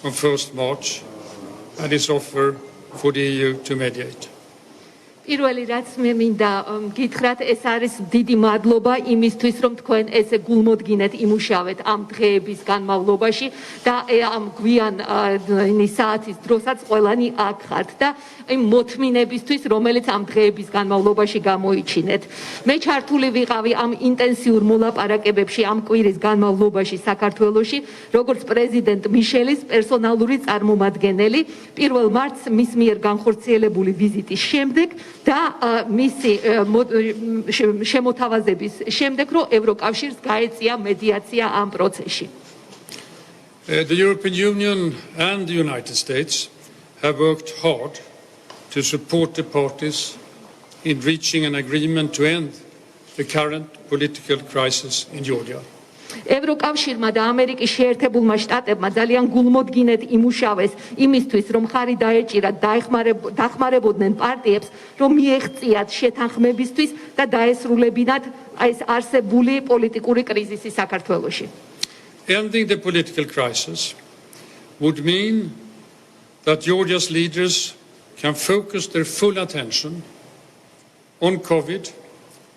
on 1st March and its offer for the EU to mediate. პირველი რაც მე მინდა გითხრათ ეს არის დიდი მადლობა იმისთვის რომ თქვენ ესე გულმოდგინეთ იმუშავეთ ამ დღეების განმავლობაში და ამ გვიანი საათის დროსაც ყველანი აქ ხართ და იმ მოთმინებისთვის რომელიც ამ დღეების განმავლობაში გამოიჩინეთ მე ჩართული ვიყავი ამ ინტენსიურ მოლაპარაკებებში ამ კვირის განმავლობაში საქართველოში როგორც პრეზიდენტ მიშელის პერსონალური წარმომადგენელი 1 მარტს მის მიერ განხორციელებული ვიზიტის შემდეგ და მისი შემოთავაზების შემდეგ რომ ევროკავშირს გაეწია მედიაცია ამ პროცესში. The European Union and the United States have worked hard to support the parties in reaching an agreement to end the current political crisis in Georgia. ევროკავშირმა და ამერიკის შეერთებულმა შტატებმა ძალიან გულმოდგინედ იმუშავეს იმისთვის რომ ხარი დაეჭირათ დახმარებოდნენ პარტიებს რომ მიეღწიათ შეთანხმებისთვის და დაესრულებინათ ეს არსებული პოლიტიკური კრიზისი საქართველოში. Ending the political crisis would mean that Georgia's leaders can focus their full attention on COVID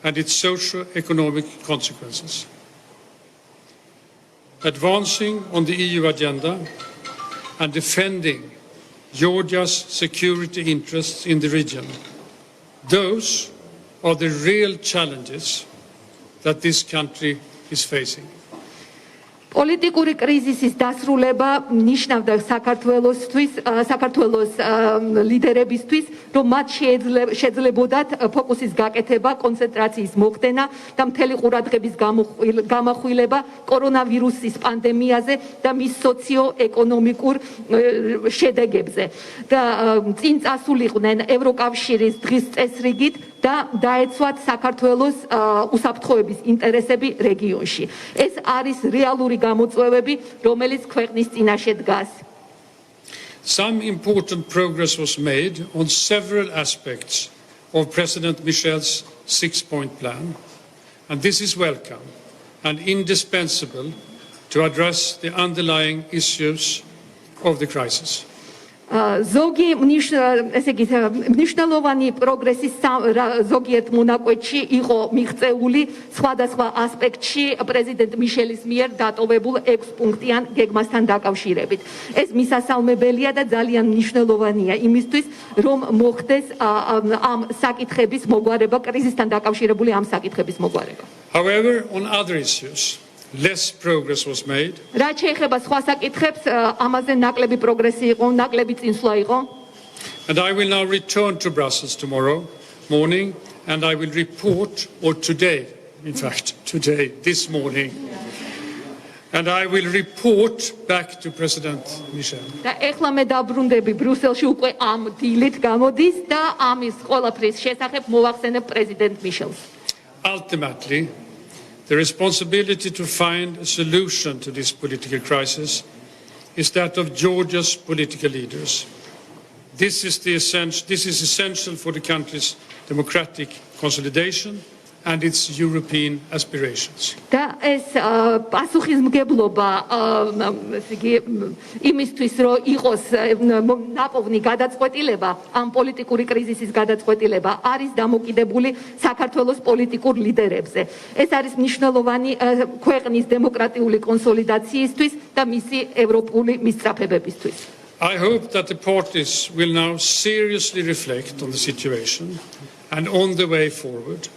and its socio-economic consequences. Advancing on the EU agenda and defending Georgia's security interests in the region. Those are the real challenges that this country is facing. პოლიტიკური კრიზისის დასრულება ნიშნავდა საქართველოს ლიდერებისთვის, რომ მათ შეძლებოდათ ფოკუსის გაკეთება, კონცენტრაციის მოხდენა და მთელი ყურადღების გამახვილება კორონავირუსის პანდემიაზე და მის სოციო-ეკონომიკურ შედეგებზე. და წინ წასულიყვნენ ევროკავშირის დღის წესრიგით და დაეცვათ საქართველოს უსაფრთხოების ინტერესები რეგიონში. ეს არის რეალური გამოწვევები, რომელიც ქვეყნის წინაშე დგას. Some important progress was made on several aspects of President Michel's 6-point plan, and this is welcome and indispensable to address the underlying issues of the crisis. ზოგი მნიშვნელოვანი პროგრესის ზოგიერთ მონაკვეთში იყო მიღწეული სხვადასხვა ასპექტში პრეზიდენტ მიშელის მიერ დატოვებულ 6-პუნქტიან გეგმასთან დაკავშირებით. ეს მისასალმებელია და ძალიან მნიშვნელოვანია იმისთვის, რომ მოხდეს ამ საკითხების მოგვარება, კრიზისთან დაკავშირებული ამ საკითხების მოგვარება. However, on other issues, less progress was made. რაც შეეხება სხვა საკითხებს, ამაზე ნაკლები პროგრესი იყო, ნაკლები წინსვლა იყო. And I will now return to Brussels tomorrow morning and I will report, or today, in fact, today, this morning, and I will report back to President Michel. და ეხლა მე დაბრუნდები ბრიუსელში უკვე ამ დილით გამოდის და ამის ყველაფრის შესახებ მოვახსენებ პრეზიდენტ მიშელს. Ultimately, the responsibility to find a solution to this political crisis is that of Georgia's political leaders. This is essential for the country's democratic consolidation and its European aspirations. და ეს პასუხისმგებლობა იმისთვის რომ იყოს ნაპოვნი გადაწყვეტილება ამ პოლიტიკური კრიზისის გადაწყვეტილება არის დამოკიდებული საქართველოს პოლიტიკურ ლიდერებზე. ეს არის მნიშვნელოვანი ქვეყნის დემოკრატიული კონსოლიდაციისთვის და მისი ევროპული მისწრაფებებისთვის. I hope that the parties will now seriously reflect on the situation and on the way forward,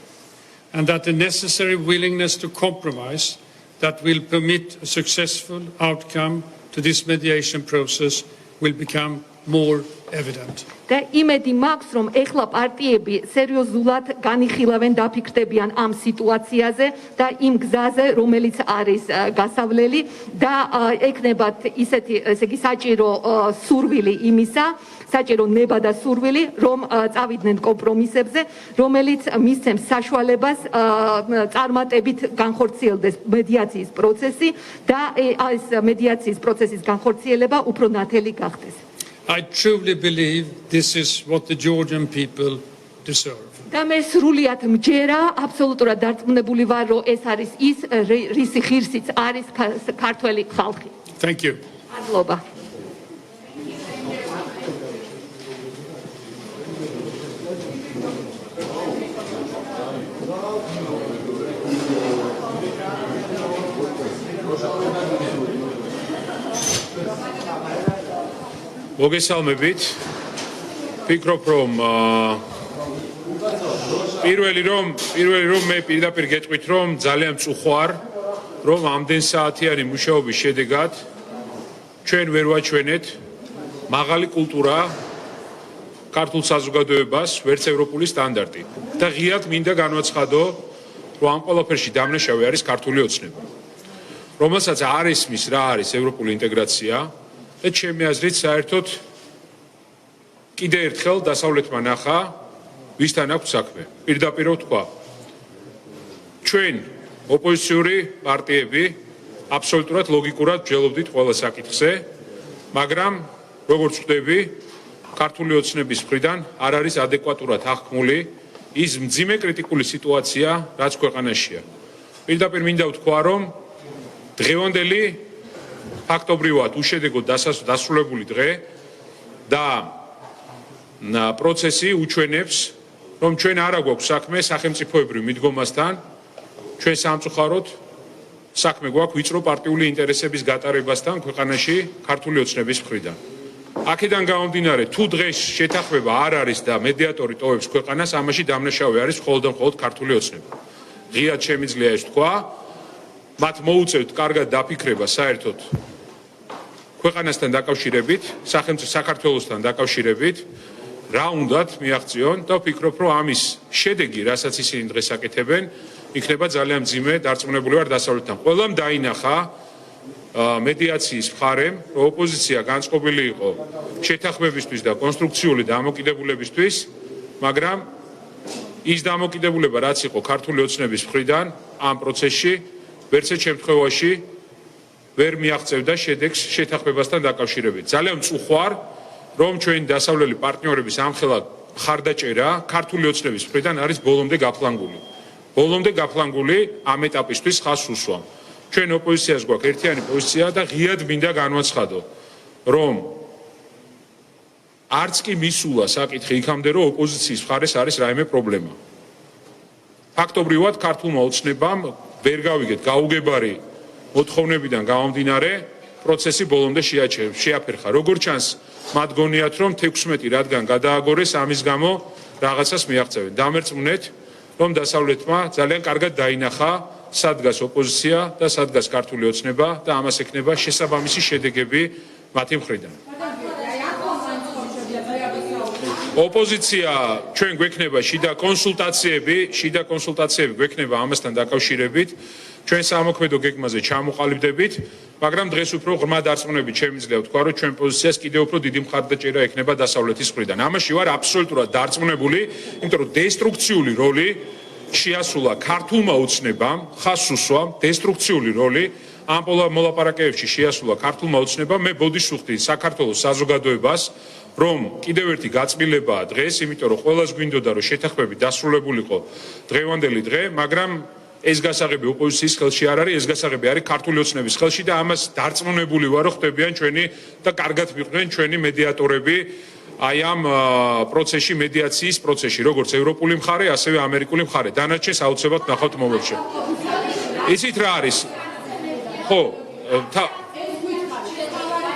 and that the necessary willingness to compromise that will permit a successful outcome to this mediation process will become more evident. და იმედი მაქვს, რომ ეხლა პარტიები სერიოზულად განიხილავენ დაფიქრდებიან ამ სიტუაციაზე და იმ გზაზე, რომელიც არის გასავლელი და ეკნებათ ისეთი, ესე იგი, საჭირო სურვილი იმისა, საჭირო ნება და სურვილი, რომ წავიდნენ კომპრომისებზე, რომელიც მისცემს საშუალებას წარმატებით განხორციელდეს მედიაციის პროცესი და ეს მედიაციის პროცესის განხორციელება უფრო ნათელი გახდეს. I truly believe this is what the Georgian people deserve. და მე სრულიად მჯერა, აბსოლუტურად დარწმუნებული ვარ, რომ ეს არის ის რისი ღირსიც არის ქართველი ხალხი. Thank you. მადლობა. მოგესალმებით. Ფიქრობ რომ პირველი რომ მე პირდაპირ გეტყვით რომ ძალიან მწუხვარ რომ ამდენ საათიანი მუშაობის შედეგად ჩვენ ვერ ვაჩვენეთ მაღალი კულტურა ქართულ საზოგადოებას ვერც ევროპული სტანდარტი და ღიად მინდა განვაცხადო რომ ამ ყველაფერში დამნაშავე არის ქართული ოცნება რომელსაც არ ისმის რა არის ევროპული ინტეგრაცია და ჩემი აზრით საერთოდ კიდე ერთხელ დასავლეთმა ნახა ვისთან აქვს საქმე პირდაპირ ვთქვა ჩვენ ოპოზიციური პარტიები აბსოლუტურად ლოგიკურად ვჯელობდით ყველა საკითხზე მაგრამ როგორც ხვდები ქართული ოცნების მხრიდან არ არის ადეკვატურად აღქმული ის მძიმე კრიტიკული სიტუაცია რაც ქვეყანაშია პირდაპირ მინდა ვთქვა რომ დღევანდელი ფაქტობრივად უშედეგოდ დასრულებული დღე და პროცესი უჩვენებს რომ ჩვენ არ აგვაქვს საქმე სახელმწიფოებრივ მიდგომასთან ჩვენ სამწუხაროდ საქმე გვაქვს ვიწრო პარტიული ინტერესების გატარებასთან ქვეყანაში ქართული ოცნების მხრიდან აქედან გამომდინარე თუ დღეს შეთანხმება არ არის და მედიატორი ტოვებს ქვეყანას ამაში დამნაშავე არის მხოლოდ და მხოლოდ ქართული ოცნება ღიად შემიძლია ეს თქვა მათ მოუწევთ კარგად დაფიქრება საერთოდ ქვეყანასთან დაკავშირებით საქართველოსთან დაკავშირებით რა უნდათ მიაღწიონ და ვფიქრობ რომ ამის შედეგი რასაც ისინი დღეს აკეთებენ იქნება ძალიან მძიმე დარწმუნებული ვარ დასავლეთთან ყველამ დაინახა მედიაციის მხარემ რომ ოპოზიცია განწყობილი იყო შეთანხმებისთვის და კონსტრუქციული დამოკიდებულებისთვის მაგრამ ის დამოკიდებულება რაც იყო ქართული ოცნების მხრიდან ამ პროცესში ვერცერთ შემთხვევაში ვერ მიაღწევდა შედეგს შეთანხმებასთან დაკავშირებით ძალიან მწუხვარ რომ ჩვენი დასავლელი პარტნიორების ამხელა მხარდაჭერა ქართული ოცნების მხრიდან არის ბოლომდე გაფლანგული ამ ეტაპისთვის ხაზს უსვამ ჩვენ ოპოზიციას გვაქვს ერთიანი პოზიცია და ღიად მინდა განვაცხადო რომ არც კი მისულა საკითხი იქამდე რომ ოპოზიციის მხარეს არის რაიმე პრობლემა ფაქტობრივად ქართულმა ოცნებამ ვერ გავიგეთ გაუგებარი მოთხოვნებიდან გამომდინარე პროცესი ბოლომდე შეაფერხა როგორც ჩანს მათ გონიათ რომ 16 რადგან გადააგორეს ამის გამო რაღაცას მიაღწევენ დამერწმუნეთ რომ დასავლეთმა ძალიან კარგად დაინახა სადგას ოპოზიცია და სადგას ქართული ოცნება და ამას ექნება შესაბამისი შედეგები მათი მხრიდან ოპოზიცია ჩვენ გვექნება შიდა კონსულტაციები გვექნება ამასთან დაკავშირებით ჩვენ სამოქმედო გეგმაზე ჩამოყალიბდებით მაგრამ დღეს უფრო ღრმა დარწმუნებით შემიძლია ვთქვა რომ ჩვენ პოზიციას კიდევ უფრო დიდი მხარდაჭერა ექნება დასავლეთის მხრიდან ამაში ვარ აბსოლუტურად დარწმუნებული იმიტომ რომ დესტრუქციული როლი შეასრულა ქართულმა ოცნებამ ხაზს უსვამ დესტრუქციული როლი ამ მოლაპარაკებებში შეასრულა ქართულმა ოცნებამ მე ბოდიშს ვუხდი საქართველოს საზოგადოებას რომ კიდევ ერთი გაწმილებაა დღეს იმიტომ რომ ყველას გვინდოდა რომ შეთანხმები დასრულებულიყო დღევანდელი დღე მაგრამ ეს გასაღები ოპოზიციის ხელში არ არის ეს გასაღები არის ქართული ოცნების ხელში და ამას დარწმუნებული ვარ რომ ხდებიან ჩვენი და კარგად მიყვნენ ჩვენი მედიატორები აი ამ პროცესში მედიაციის პროცესში როგორც ევროპული მხარე ასევე ამერიკული მხარე დანარჩენს აუცილებლად ნახავთ მომავალში იცით რა არის ხო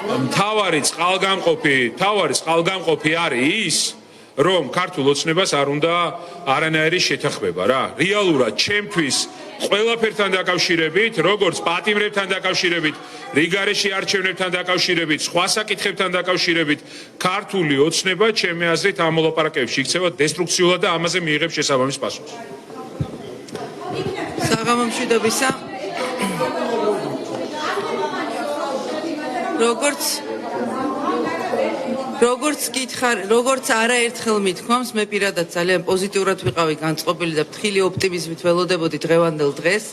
მთავარი წყალგამყოფი არის ის რომ ქართულ ოცნებას არ უნდა არანაირი შეთანხმება რა რეალურად ჩემთვის ყველაფერთან დაკავშირებით როგორც პატიმრებთან დაკავშირებით რიგარეში არჩევნებთან დაკავშირებით სხვა საკითხებთან დაკავშირებით ქართული ოცნება ჩემი აზრით ამ მოლაპარაკებებში იქცევა დესტრუქციულად და ამაზე მიიღებს შესაბამის პასუხს საღამომშვიდობისა როგორც არაერთხელ მithქვამს მე პირადად ძალიან პოზიტიურად ვიყავი განწყობილი და ფრთხილი ოპტიმიზმით ველოდებოდი დღევანდელ დღეს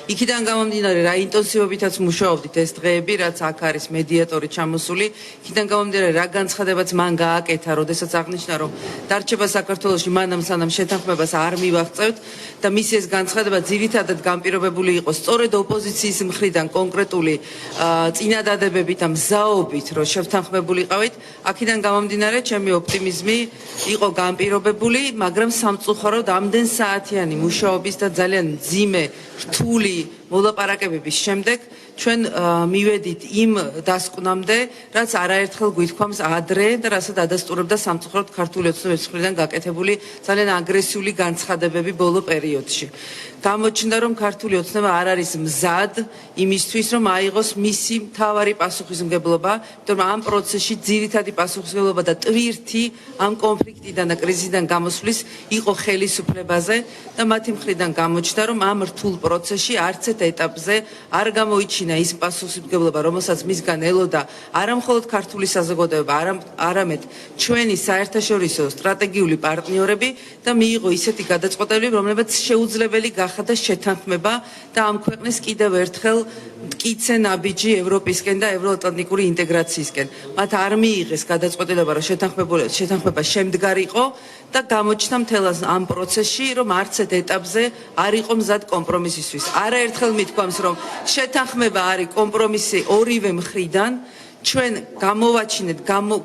იქიდან გამომდინარე რა ინტენსივობითაც მუშაობდით ეს დღეები რაც აქ არის მედიატორი ჩამოსული იქიდან გამომდინარე რა განცხადებაც მან გააკეთა როდესაც აღნიშნა რომ დარჩება საქართველოში მანამ სანამ შეთანხმებას არ მივაღწევთ და მისი ეს განცხადება ძირითადად განპირობებული იყო სწორედ ოპოზიციის მხრიდან კონკრეტული წინადადებებით და მზაობით რომ შეთანხმებულიყავით აქედან გამომდინარე ჩემი ოპტიმიზმი იყო განპირობებული მაგრამ სამწუხაროდ ამდენ საათიანი მუშაობის და ძალიან მძიმე რთული მოლაპარაკებების შემდეგ ჩვენ მივედით იმ დასკვნამდე, რაც არაერთხელ გვითქვამს ადრე და რასაც ადასტურებდა სამწუხაროდ ქართული ოცნების მხრიდან გაკეთებული ძალიან აგრესიული განცხადებები ბოლო პერიოდში. გამოჩნდა, რომ ქართული ოცნება არ არის მზად იმისთვის, რომ აიღოს მისი მთავარი პასუხისმგებლობა, იმიტომ რომ ამ პროცესში ძირითადი პასუხისმგებლობა და ტვირთი ამ კონფლიქტიდან და კრიზისიდან გამოსვლის იყო ხელისუფლებაზე და მათი მხრიდან გამოჩნდა, რომ ამ რთულ პროცესში არც ერთ ეტაპზე არ გამოიჩინა ის პასუხისმგებლობა, რომელსაც მისგან ელოდა არამხოლოდ ქართული საზოგადოება, არამედ ჩვენი საერთაშორისო სტრატეგიული პარტნიორები და მიიღო ისეთი გადაწყვეტილება, რომლებიც შეუძლებელი გახადა შეთანხმება და ამ ქვეყნის კიდევ ერთხელ მტკიცე ნაბიჯი ევროპისკენ და ევროატლანტიკური ინტეგრაციისკენ. მათ არ მიიღეს გადაწყვეტილება, რომ შეთანხმება შემდგარიყო და გამოჩნდა მთელ ამ პროცესში, რომ არც ერთ ეტაპზე არ იყო მზად კომპრომისისთვის. არაერთხელ მithქვამს, რომ შეთანხმება არის კომპრომისი ორივე მხრიდან. ჩვენ გამოვაჩინეთ,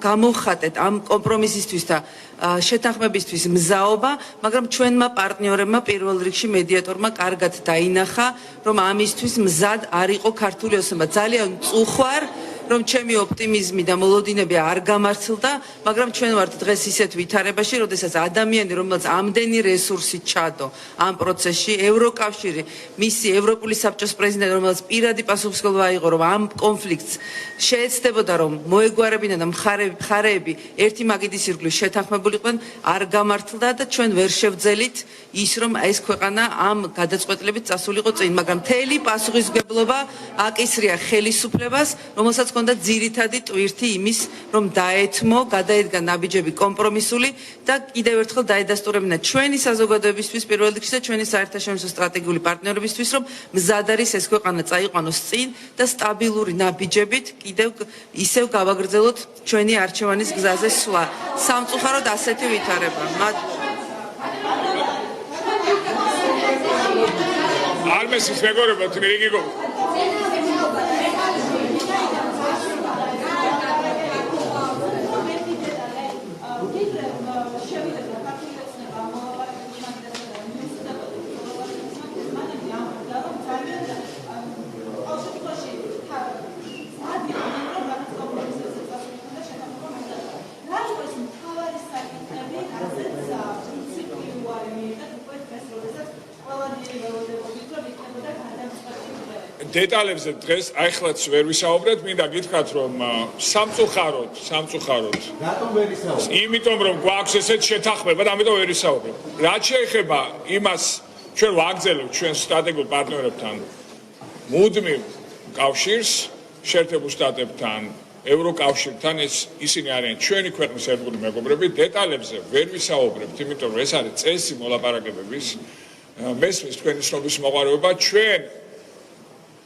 გამოვხატეთ ამ კომპრომისისთვის და შეთანხმებისთვის მზაობა, მაგრამ ჩვენმა პარტნიორებმა პირველ რიგში მედიატორმა კარგად დაინახა, რომ ამისთვის მზად არ იყო ქართული ოცნება. ძალიან მწუხვარ, რომ ჩემი ოპტიმიზმი და მოლოდინები არ გამართლდა, მაგრამ ჩვენ ვართ დღეს ისეთ ვითარებაში, როდესაც ადამიანი, რომელსაც ამდენი რესურსი ჩადო ამ პროცესში, ევროკავშირი, მისი ევროპული საბჭოს პრეზიდენტი, რომელსაც პირადი პასუხისმგებლობა აიღო, რომ ამ კონფლიქტს შეეცდებოდა, რომ მოეგვარებინა და მხარეები ერთი მაგიდის ირგვლივ შეთანხმებულიყვნენ, არ გამართლდა და ჩვენ ვერ შევძელით ის, რომ ეს ქვეყანა ამ გადაწყვეტილებით წასულიყო წინ, მაგრამ მთელი პასუხისმგებლობა აკისრია ხელისუფლებას, რომელსაც ჰქონდა ძირითადი ტვირთი იმის, რომ დაეთმო, გადაედგა ნაბიჯები კომპრომისული და კიდევ ერთხელ დაედასტურებინა ჩვენი საზოგადოებისთვის პირველ რიგში და ჩვენი საერთაშორისო სტრატეგიული პარტნიორებისთვის, რომ მზად არის ეს ქვეყანა წაიყვანოს წინ და სტაბილური ნაბიჯებით კიდევ ისევ გავაგრძელოთ ჩვენი არჩევანის გზაზე სვლა. სამწუხაროდ ასეთი ვითარება. Armesis მეგობრებო, რიგიგო. დეტალებზე დღეს აიხლაც ვერ ვისაუბრეთ, მინდა გითხრათ, რომ სამწუხაროდ. რატომ ვერ ვისაუბრეთ? იმიტომ რომ გვაქვს ესეთ შეთანხმება და ამიტომ ვერ ვისაუბრეთ. რაც შეეხება იმას, ჩვენ ვაგრძელებთ ჩვენ სტრატეგიულ პარტნიორებთან მუდმივ კავშირს, შეერთებულ შტატებთან, ევროკავშირთან, ისინი არიან ჩვენი ქვეყნის ერთგული მეგობრები, დეტალებზე ვერ ვისაუბრებთ, იმიტომ რომ ეს არის წესი მოლაპარაკებების. მესმის თქვენი ცნობის მოყარება, ჩვენ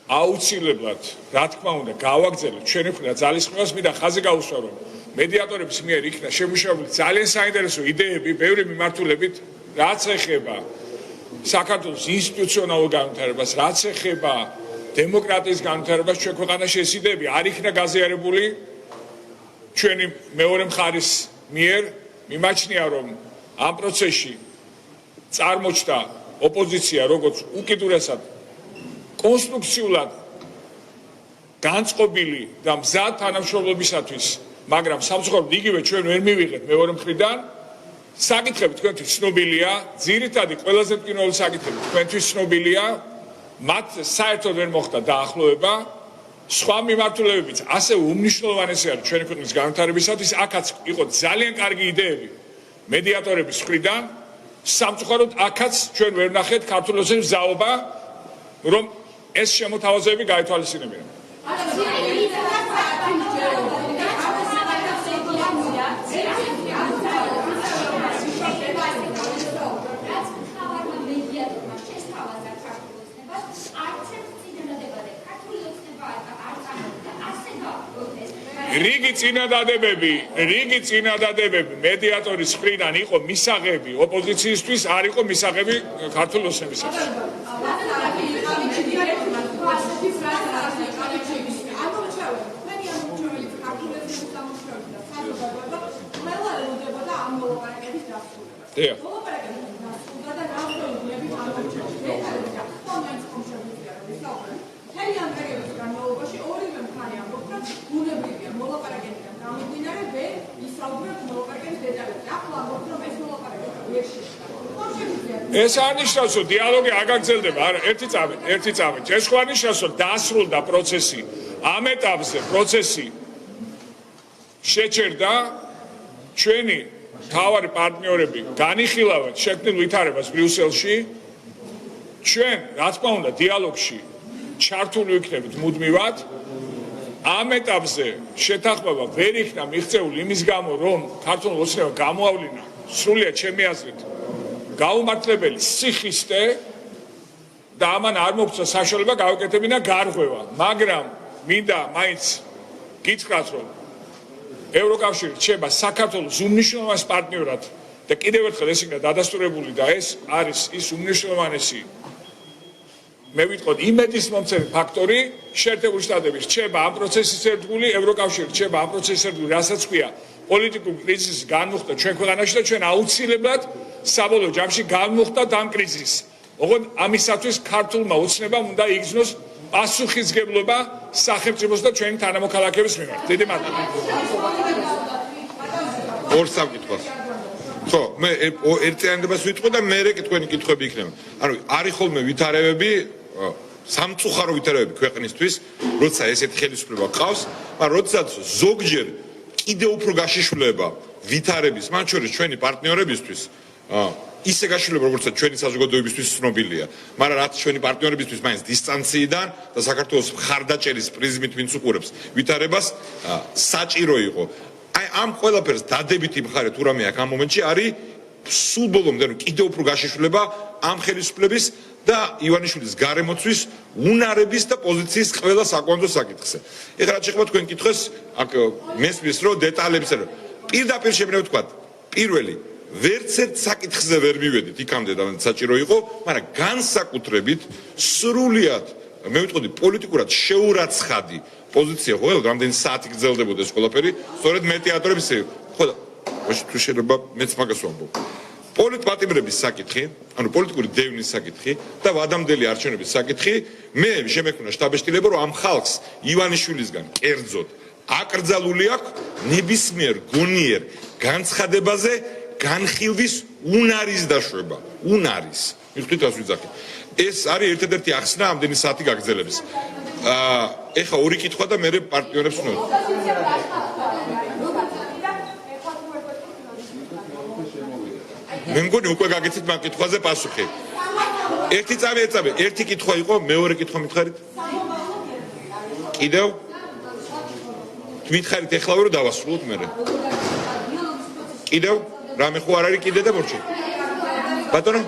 აუცილებლად, რა თქმა უნდა, გავაგრძელებთ ჩვენი მხრიდან ძალისხმევას, მინდა ხაზი გაუსვა, რომ მედიატორების მიერ იქნა შემუშავებული ძალიან საინტერესო იდეები, ბევრი მიმართულებით, რაც ეხება საქართველოს ინსტიტუციონალურ განვითარებას, რაც ეხება დემოკრატიის განვითარებას ჩვენ ქვეყანაში, ეს იდეები არ იქნა გაზიარებული ჩვენი მეორე მხარის მიერ. მიმაჩნია, რომ ამ პროცესში წარმოჩნდა ოპოზიცია, როგორც უკიდურესად კონსტრუქციულად განწყობილი და მზად თანამშრომლობისათვის, მაგრამ სამწუხაროდ იგივე ჩვენ ვერ მივიღეთ მეორე მხრიდან. საკითხები თქვენთვის ცნობილია, ძირითადი ყველაზე მტკივნეული საკითხები თქვენთვის ცნობილია, მათ საერთოდ ვერ მოხდა დაახლოება, სხვა მიმართულებებიც ასე უმნიშვნელოვანესი არის ჩვენი ქვეყნის განვითარებისათვის, აქაც იყო ძალიან კარგი იდეები მედიატორების მხრიდან, სამწუხაროდ აქაც ჩვენ ვერ ვნახეთ ქართული ოცნების მზაობა, რომ ეს შემოთავაზებები გაითვალისწინებინა. რიგი წინადადებები მედიატორის მხრიდან იყო მისაღები ოპოზიციისთვის, არ იყო მისაღები ქართული ოცნებისათვის. ეს არ ნიშნავს, რომ დიალოგი არ გაგრძელდება, არა, ერთი წამით. ეს ხო არ ნიშნავს, რომ დასრულდა პროცესი. ამ ეტაპზე პროცესი შეჩერდა, ჩვენი მთავარი პარტნიორები განიხილავთ შექმნილ ვითარებას ბრიუსელში. ჩვენ, რა თქმა უნდა, დიალოგში ჩართული ვიქნებით მუდმივად. ამ ეტაპზე შეთანხმება ვერ იქნა მიღწეული იმის გამო, რომ ქართულ ოცნება გამოავლინა სრულიად ჩემი აზრით გაუმართლებელი სიხისტე და ამან არ მოგწა საშუალება გავაკეთებინა გარღვევა, მაგრამ მინდა მაინც გითხრათ, რომ ევროკავშირი რჩება საქართველოს უმნიშვნელოვანეს პარტნიორად და კიდევ ერთხელ ეს იქნა დადასტურებული და ეს არის ის უმნიშვნელოვანესი მე ვიტყოდ იმედის მომცემი ფაქტორი შეერთებული შტატები რჩება ამ პროცესის ერთგული, ევროკავშირი რჩება ამ პროცესის ერთგული, რასაც ქვია პოლიტიკური კრიზისი განმუხტა ჩვენ ქვეყანაში და ჩვენ აუცილებლად საბოლოო ჯამში განმუხტავთ ამ კრიზისს. ოღონდ ამისათვის ქართულმა ოცნებამ უნდა იგრძნოს პასუხისგებლობა სახელმწიფოს და ჩვენი თანამოქალაქეების მიმართ. დიდი მადლობა. ორ სამკითხვას. ხო, მე ერთიანობას ვიტყვი და მე თქვენი კითხვები იქნება. ანუ არის ხოლმე ვითარებები, სამწუხარო ვითარებები ქვეყნისთვის, როცა ესეთი ხელისუფლება ყავს, მაგრამ როდესაც ზოგჯერ კიდევ უფრო გაშიშვლება ვითარების, მათ შორის ჩვენი პარტნიორებისთვის, ისე გაშიშვლება, როგორც ჩვენი საზოგადოებისთვის ცნობილია, მაგრამ რაც ჩვენი პარტნიორებისთვის მაინც დისტანციიდან და საქართველოს მხარდაჭერის პრიზმით ვინც უყურებს ვითარებას, საჭირო იყო. აი ამ ყველაფერს დადებითი მხარე თუ რამე აქვს ამ მომენტში არის სულ ბოლომდე რომ კიდევ უფრო გაშიშვლება ამ ხელისუფლების და ივანიშვილის გარემოცვის უნარების და პოზიციის ყველა საკვანძო საკითხზე. ეხლა რაც შეეხება თქვენ კითხვას, აქ მესმის რომ დეტალებს რომ პირდაპირ შემიძლია ვთქვა, პირველი ვერც ერთ საკითხზე ვერ მივედით იქამდე და საჭირო იყო, მაგრამ განსაკუთრებით სრულიად მე ვიტყოდი პოლიტიკურად შეურაცხადი პოზიცია ხო, რამდენი საათი გრძელდებოდა ეს ყველაფერი, სწორედ მედიატორების ხო, თუ შეიძლება მეც მაგას ვამბობ. პოლიტპატიმრების საკითხი, ანუ პოლიტიკური დევნის საკითხი და ვადამდელი არჩევნების საკითხი, მე შემექმნა შტაბ-ეშტილება, რომ ამ ხალხს ივანიშვილისგან კერძოდ აკრძალული აქვს ნებისმიერ გონიერ განცხადებაზე განხილვის უნარის დაშვება. უნარის. მივხვდით რას ვიძახი. ეს არის ერთადერთი ახსნა ამდენი საათი გაგრძელების. ეხა ორი კითხვა და მე პარტნიორებს ვნო. მე მგონი უკვე გაგიცით მაგ კითხვაზე პასუხი. ერთი წამი, ერთი კითხვა იყო, მეორე კითხვა მითხარით? კიდევ? მითხარით ეხლავე რომ დავასრულოთ მე. კიდევ? რამე ხო არ არის კიდე და მორჩი? ბატონო?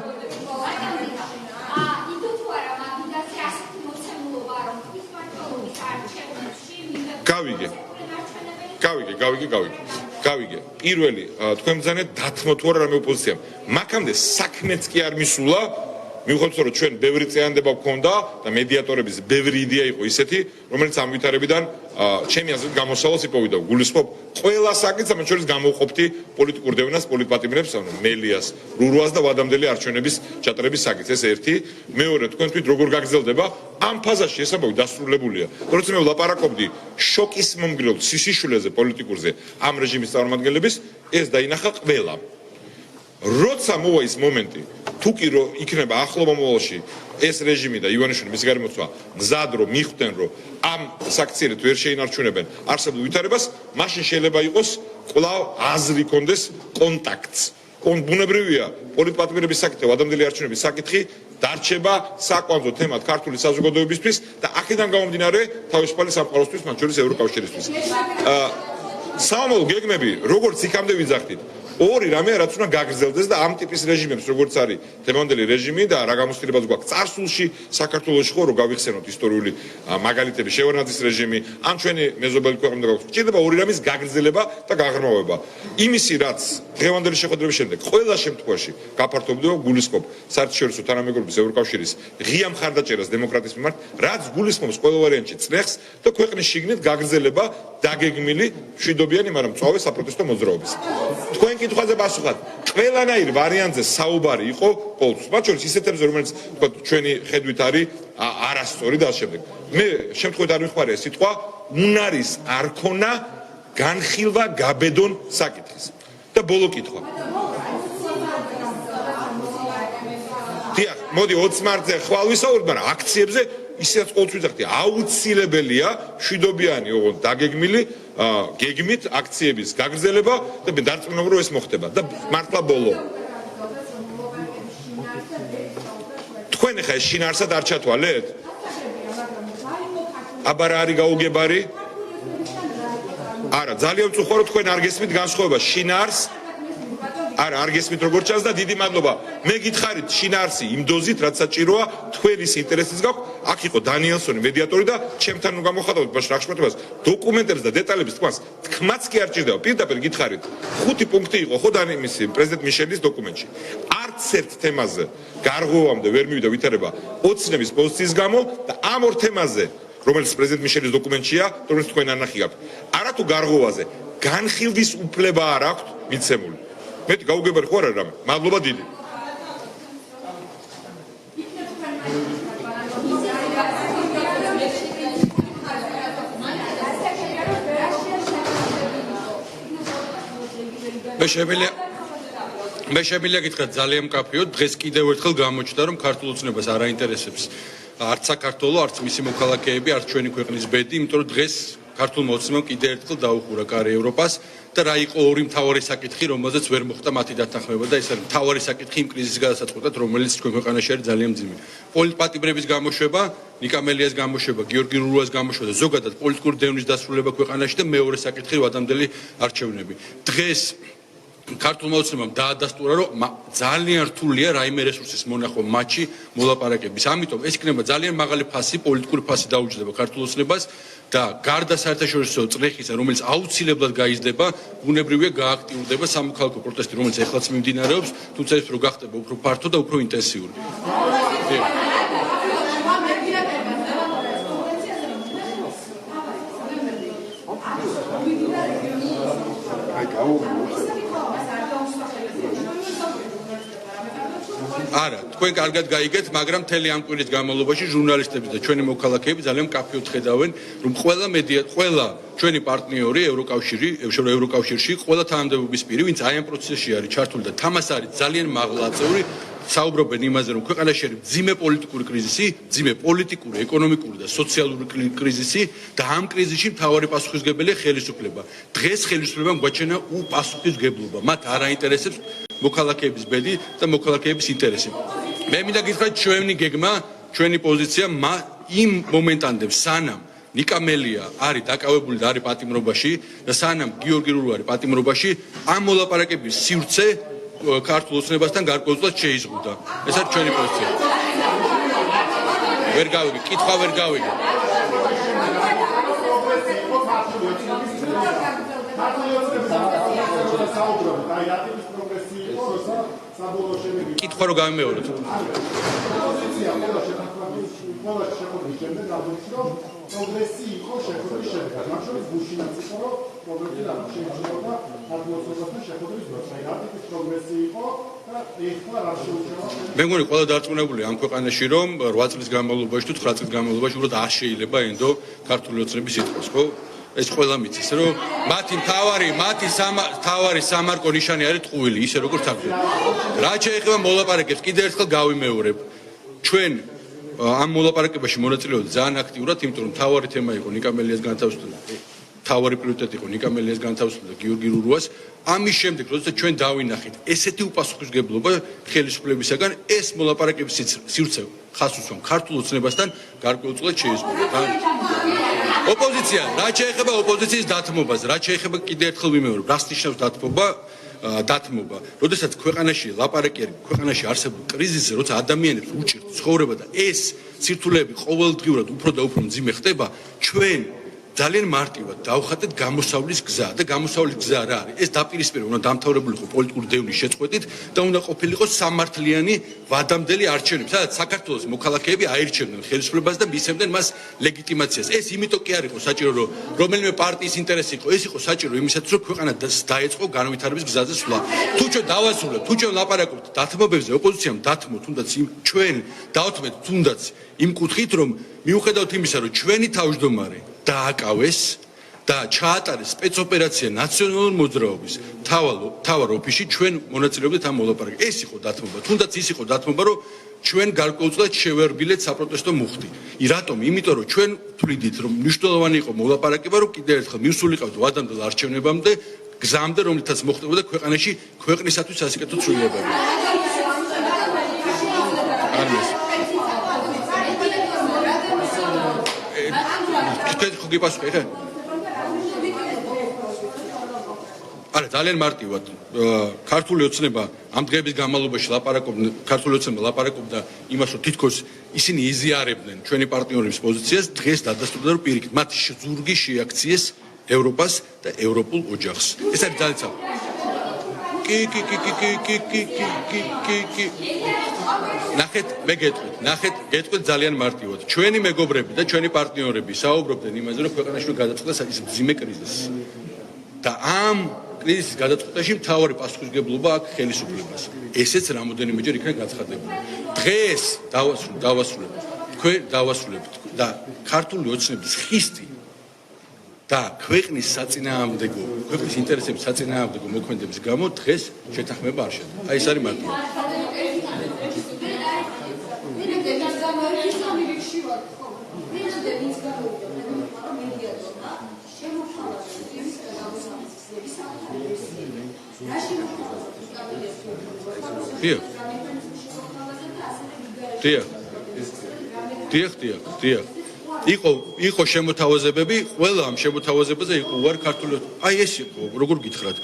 გავიგე. პირველი, თქვენ ბრძანეთ დათმო თუ არა რამე ოპოზიციამ. მაქამდე საქმეც კი არ მისულა, მივხვდით რომ ჩვენ ბევრი წეანდება გქონდა და მედიატორების ბევრი იდეა იყო ისეთი, რომელიც ამ ვითარებიდან ჩემი აზრით გამოსავალს იპოვიდა. გულისხმობ ყველა საკითხს, მათ შორის გამოვყოფთი პოლიტიკურ დევნას, პოლიტპატიმრებს, ანუ მელიას, რურვას და ვადამდელი არჩევნების ჩატარების საკითხს. ეს ერთი. მეორე, თქვენ თქვით როგორ გაგრძელდება ამ ფაზაში ეს ამბავი დასრულებულია. როცა მე ვლაპარაკობდი შოკის მომგრელ სისიშვილეზე პოლიტიკურზე ამ რეჟიმის წარმომადგენლების, ეს დაინახა ყველამ. როცა მოვა ის მომენტი, თუ კი რომ იქნება ახლო მომავალში ეს რეჟიმი და ივანიშვილი მისი გარემოცვა მზად რომ მიხვდნენ რომ ამ საქციელით ვერ შეინარჩუნებენ არსებულ ვითარებას, მაშინ შეიძლება იყოს კვლავ აზრი კონდეს კონტაქტს. ბუნებრივია პოლიტპატიმრების საკითხი, ადამიანელი არჩევნების საკითხი დარჩება საკვანძო თემად ქართული საზოგადოებისთვის და აქედან გამომდინარე თავისუფალი სამყაროსთვის, მათ შორის ევროკავშირისთვის. საომოლ გეგმები, როგორც იქამდე ვიძახდით, ორი რამე რაც უნდა გაგრძელდეს და ამ ტიპის რეჟიმებს, როგორც არის თემანდელი რეჟიმი და რა გამოცდილებაც გვაქვს წარსულში საქართველოში ხო რომ გავიხსენოთ ისტორიული მაგალითები, შევარნაძის რეჟიმი, ან ჩვენი მეზობელი ქვეყნები და გვაქვს. ჭირდება ორი რამის გაგრძელება და გაღრმავება. იმისი რაც დღევანდელი შეხვედრების შემდეგ ყველა შემთხვევაში გაფართოვდება გულისხმობ საერთაშორისო თანამეგობრობის ევროკავშირის ღია მხარდაჭერას დემოკრატიის მიმართ, რაც გულისხმობს ყველა ვარიანტში წნეხს და ქვეყნის შიგნით გაგრძელება დაგეგმილი მშვიდობიანი, მაგრამ მწვავე საპროტესტო მოძრაობის. თქვენ კითხვაზე პასუხად, ყველანაირ ვარიანტზე საუბარი იყო ყოველთვის, მათ შორის ისეთებზე, რომელიც თქვა ჩვენი ხედვით არის არასწორი და ამ შემდეგ. მე შემთხვევით არ მიხარია სიტყვა უნარის არქონა განხილვა გაბედონ საკითხის. და ბოლო კითხვა. დიახ, მოდი 20 მარტზე ხვალ ვისაუბრეთ, მაგრამ აქციებზე ისედაც ყოველთვის ვიძახდი, აუცილებელია მშვიდობიანი ოღონდ დაგეგმილი გეგმით აქციების გაგრძელება და მე დარწმუნებული რომ ეს მოხდება და მართლა ბოლო. თქვენ ხა ეს შინაარსად არ ჩათვალეთ? აბა რა არის გაუგებარი? არა, ძალიან მწუხარო თქვენ არ გესმით განსხვავება შინაარს არა, არ გესმით როგორ ჩანს და დიდი მადლობა. მე გითხარით შინაარსი იმ დოზით, რაც საჭიროა თქვენის ინტერესის გაქვს. აქ იყო დანიელსონი მედიატორი და ჩემთან გამოხატავთ ბაშ რახშმატებას დოკუმენტებს და დეტალების თქმაც კი არ ჭირდება. პირდაპირ გითხარით. 5 პუნქტი იყო ხო მისი პრეზიდენტ მიშელის დოკუმენტში. არც ერთ თემაზე გარღვევამდე ვერ მივიდა ვითარება ოცნების პოზიციის გამო და ამ ორ თემაზე რომელიც პრეზიდენტ მიშელის დოკუმენტშია, რომელიც თქვენ ანახი გაქვთ. არათუ გარღვევაზე განხილვის უფლება არ აქვთ მიცემული. მეტი გაუგებარი ხო არა რამე? მადლობა დიდი. მე შემიძლია გითხრათ ძალიან მკაფიოდ, დღეს კიდევ ერთხელ გამოჩნდა, რომ ქართულ ოცნებას არ აინტერესებს არც საქართველო, არც მისი მოქალაქეები, არც ჩვენი ქვეყნის ბედი, იმიტომ რომ დღეს ქართულმა ოცნებამ კიდევ ერთხელ დაუხურა კარი ევროპას და რა იყო ორი მთავარი საკითხი, რომელზეც ვერ მოხდა მათი დათანხმება და ეს არის მთავარი საკითხი იმ კრიზისის გადასაწყვეტად, რომელიც ჩვენ ქვეყანაში არის ძალიან მძიმე. პოლიტპატიმრების გამოშვება, ნიკა მელიას გამოშვება, გიორგი რურუას გამოშვება და ზოგადად პოლიტიკური დევნის დასრულება ქვეყანაში და მეორე საკითხი ვადამდელი არჩევნები. დღეს ქართულმა ოცნებამ დაადასტურა, რომ ძალიან რთულია რაიმე რესურსის მონახვა მათში მოლაპარაკების. ამიტომ ეს იქნება ძალიან მაღალი ფასი, პოლიტიკური ფასი დაუჯდება ქართულ ოცნებას და გარდა საერთაშორისო წრეხისა, რომელიც აუცილებლად გაიზრდება, ბუნებრივია გააქტიურდება სამოქალაქო პროტესტი, რომელიც ეხლაც მიმდინარეობს, თუმცა ეს რო გახდება უფრო ფართო და უფრო ინტენსიური. არა, თქვენ კარგად გაიგეთ, მაგრამ მთელი ამ კვირის განმავლობაში ჟურნალისტები და ჩვენი მოქალაქეები ძალიან მკაფიოდ ხედავენ, რომ ყველა ჩვენი პარტნიორი ევროკავშირში, ყველა თანამდებობის პირი, ვინც აი ამ პროცესში არის ჩართული და თამას არის ძალიან მაღლა აწეული, საუბრობენ იმაზე, რომ ქვეყანაში არის მძიმე პოლიტიკური კრიზისი, მძიმე პოლიტიკური, ეკონომიკური და სოციალური კრიზისი და ამ კრიზისში მთავარი პასუხისმგებელია ხელისუფლება. დღეს ხელისუფლებამ გვაჩვენა უპასუხისმგებლობა. მათ არ აინტერესებს მოქალაქეების ბედი და მოქალაქეების ინტერესი. მე მინდა გითხრათ, ჩვენი გეგმა, ჩვენი პოზიცია იმ მომენტამდე, სანამ ნიკა მელია არის დაკავებული და არის პატიმრობაში და სანამ გიორგი რურუ არის პატიმრობაში, ამ მოლაპარაკების სივრცე ქართულ ოცნებასთან გარკვეულწილად შეიზღუდა. ეს არის ჩვენი პოზიცია. ვერ გავიგე, კითხვა ვერ გავიგე. კითხვა რო გამეოროთ. პროგრესი იყო შეხვედრის შედეგად. მათ შორის გუშინაც იყო, რომ პროგრესი შეიჭრება ქართულოსნებასთან შეხვედრის დროს. აი რა ტიპის პროგრესი იყო და ეხლა რა შეუჩერდა? მე მგონი ყველა დარწმუნებულია ამ ქვეყანაში, რომ 8 წლის განმავლობაში თუ 9 წლის განმავლობაში უბრალოდ არ შეიძლება ენდო ქართული ოცნების სიტყვას, ხო? ეს ყველა მიცის, რომ მათი მთავარი სამარკო ნიშანი არის ტყუილი, ისე როგორც აქ. რა შეეხება მოლაპარაკებს, კიდევ ერთხელ გავიმეორებ. ჩვენ ამ მოლაპარაკებაში მონაწილეობთ ძალიან აქტიურად, იმიტომ რომ მთავარი თემა იყო ნიკა მელიას განთავისუფლება. მთავარი პრიორიტეტი იყო ნიკა მელიას განთავისუფლება და გიორგი რურუას. ამის შემდეგ, როდესაც ჩვენ დავინახეთ ესეთი უპასუხისმგებლობა ხელისუფლებისაგან, ეს მოლაპარაკების სივრცე ხას უსვამ ქართულ ოცნებასთან გარკვეულწილად შეიზღუდა. ოპოზიცია, რაც შეეხება ოპოზიციის დათმობას, რაც შეეხება კიდევ ერთხელ ვიმეორებ, რას ნიშნავს დათმობა. როდესაც ქვეყანაში ლაპარაკი არის ქვეყანაში არსებულ კრიზისზე, როცა ადამიანებს უჭირთ ცხოვრება და ეს სირთულეები ყოველდღიურად უფრო და უფრო მძიმე ხდება, ჩვენ ძალიან მარტივად დავხატეთ გამოსავლის გზა და გამოსავლის გზა რა არის? ეს დაპირისპირება უნდა დამთავრებულიყო პოლიტიკური დევნის შეწყვეტით და უნდა ყოფილიყო სამართლიანი ვადამდელი არჩევნები, სადაც საქართველოს მოქალაქეები აირჩევდნენ ხელისუფლებას და მისცემდნენ მას ლეგიტიმაციას. ეს იმიტომ კი არ იყო საჭირო, რომ რომელიმე პარტიის ინტერესი იყო, ეს იყო საჭირო იმისათვის, რომ ქვეყანა დაეწყო განვითარების გზაზე სვლა. თუ ჩვენ დავასრულებთ, თუ ჩვენ ლაპარაკობთ დათმობებზე, ოპოზიციამ დათმო, თუნდაც ჩვენ დავთმეთ თუნდაც იმ კუთხით, რომ მიუხედავად იმისა, რომ ჩვენი თავმჯდომარე დააკავეს და ჩაატარეს სპეცოპერაცია ნაციონალური მოძრაობის მთავარ ოფისში, ჩვენ მონაწილეობდით ამ მოლაპარაკებაში. ეს იყო დათმობა. თუნდაც ის იყო დათმობა, რომ ჩვენ გარკვეულწილად შევერბილეთ საპროტესტო მუხტი. რატომ? იმიტომ რომ ჩვენ თვლიდით რომ მნიშვნელოვანი იყო მოლაპარაკება, რომ კიდევ ერთხელ მივსულიყავთ ვადამდელ არჩევნებამდე, გზამდე, რომლითაც მოხდებოდა ქვეყანაში ქვეყნისათვის სასიკეთო ცვლილებები. ხო გიპასუხე ხე? არა, ძალიან მარტივად. ქართული ოცნება ამ დღეების განმავლობაში ქართული ოცნება ლაპარაკობდა იმას, რომ თითქოს ისინი იზიარებდნენ ჩვენი პარტნიორების პოზიციას, დღეს დადასტურდა, რომ პირიქით მათი ზურგი შეაქციეს ევროპას და ევროპულ ოჯახს. ეს არის ძალიან ცალ. ნახეთ, მე გეტყვით ძალიან მარტივად. ჩვენი მეგობრები და ჩვენი პარტნიორები საუბრობდნენ იმაზე, რომ ქვეყანაში გადაწყდეს ის მძიმე κρიზისი. და ამ კრიზისის გადაწყვეტაში მთავარი პასუხისმგებლობა აქვს ხელისუფლებას. ესეც რამოდენიმეჯერ იქნა გაცხადებული. დღეს დავასრულებთ და ქართული ოცნების ხისტი და ქვეყნის საწინააღმდეგო, ქვეყნის ინტერესების საწინააღმდეგო მოქმედების გამო დღეს შეთანხმება არ შედგა. აი ეს არის მარტივად. დიახ. იყო შემოთავაზებები, ყველა ამ შემოთავაზებაზე იყო უარი ქართული. აი ეს იყო, როგორ გითხრათ,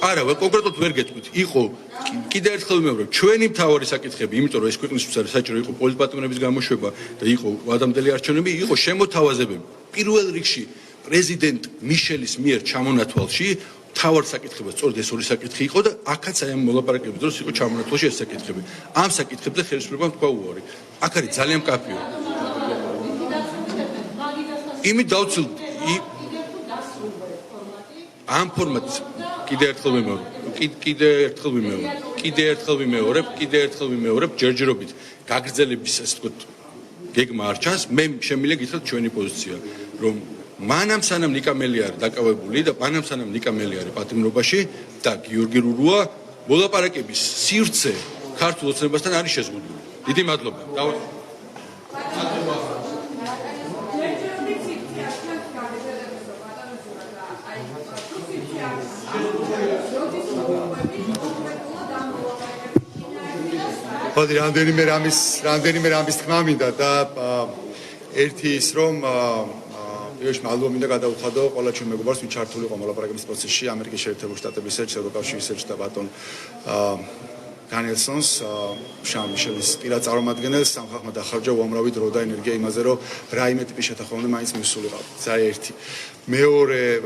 არა, კონკრეტულად ვერ გეტყვით. იყო კიდევ ერთხელ ვიმეორებ, ჩვენი მთავარი საკითხები, იმიტომ რომ ეს ქვეყნისთვის არის საჭირო იყო პოლიტპატრონების გამოშვება და იყო ვადამდელი არჩევნები, იყო შემოთავაზებები. პირველ რიგში პრეზიდენტ მიშელის მიერ ჩამონათვალში თავარ საკითხებად სწორედ ეს ორი საკითხი იყო და აქაც აი ამ მოლაპარაკების დროს იყო ჩამონათვალში ეს საკითხები. ამ საკითხებზე ხელისუფლებამ თქვა უარი. აქ არის ძალიან მკაფიო. იმით დავცილ ამ ფორმატს კიდევ ერთხელ ვიმეორებ ჯერჯერობით გაგრძელების ასე ვთქვათ გეგმა არ ჩანს. მე შემიძლია გითხრათ ჩვენი პოზიცია, რომ მანამ სანამ ნიკამელი არის დაკავებული და მანამ სანამ ნიკამელი არის პატიმრობაში და გიორგი რურუა მოლაპარაკების სივრცე ქართულ ოცნებასთან არის შეზღუდული. დიდი მადლობა. ხოდი რამდენიმე რამის თქმა მინდა და ერთი ის რომ პირველში მადლობა მინდა გადავუხადო ყველა ჩვენ მეგობარს, ვინც ჩართული იყო მოლაპარაკების პროცესში, ამერიკის შეერთებული შტატების ერჩ, ევროკავშირის ერჩ და ბატონ განელსონს, შამ მიშელის პირად წარმომადგენელს, სამხალხმა დახარჯა უამრავი დრო და ენერგია იმაზე, რომ რაიმე ტიპის შეთანხმება მაინც მისულიყავ. ზა ერთი. მეორე,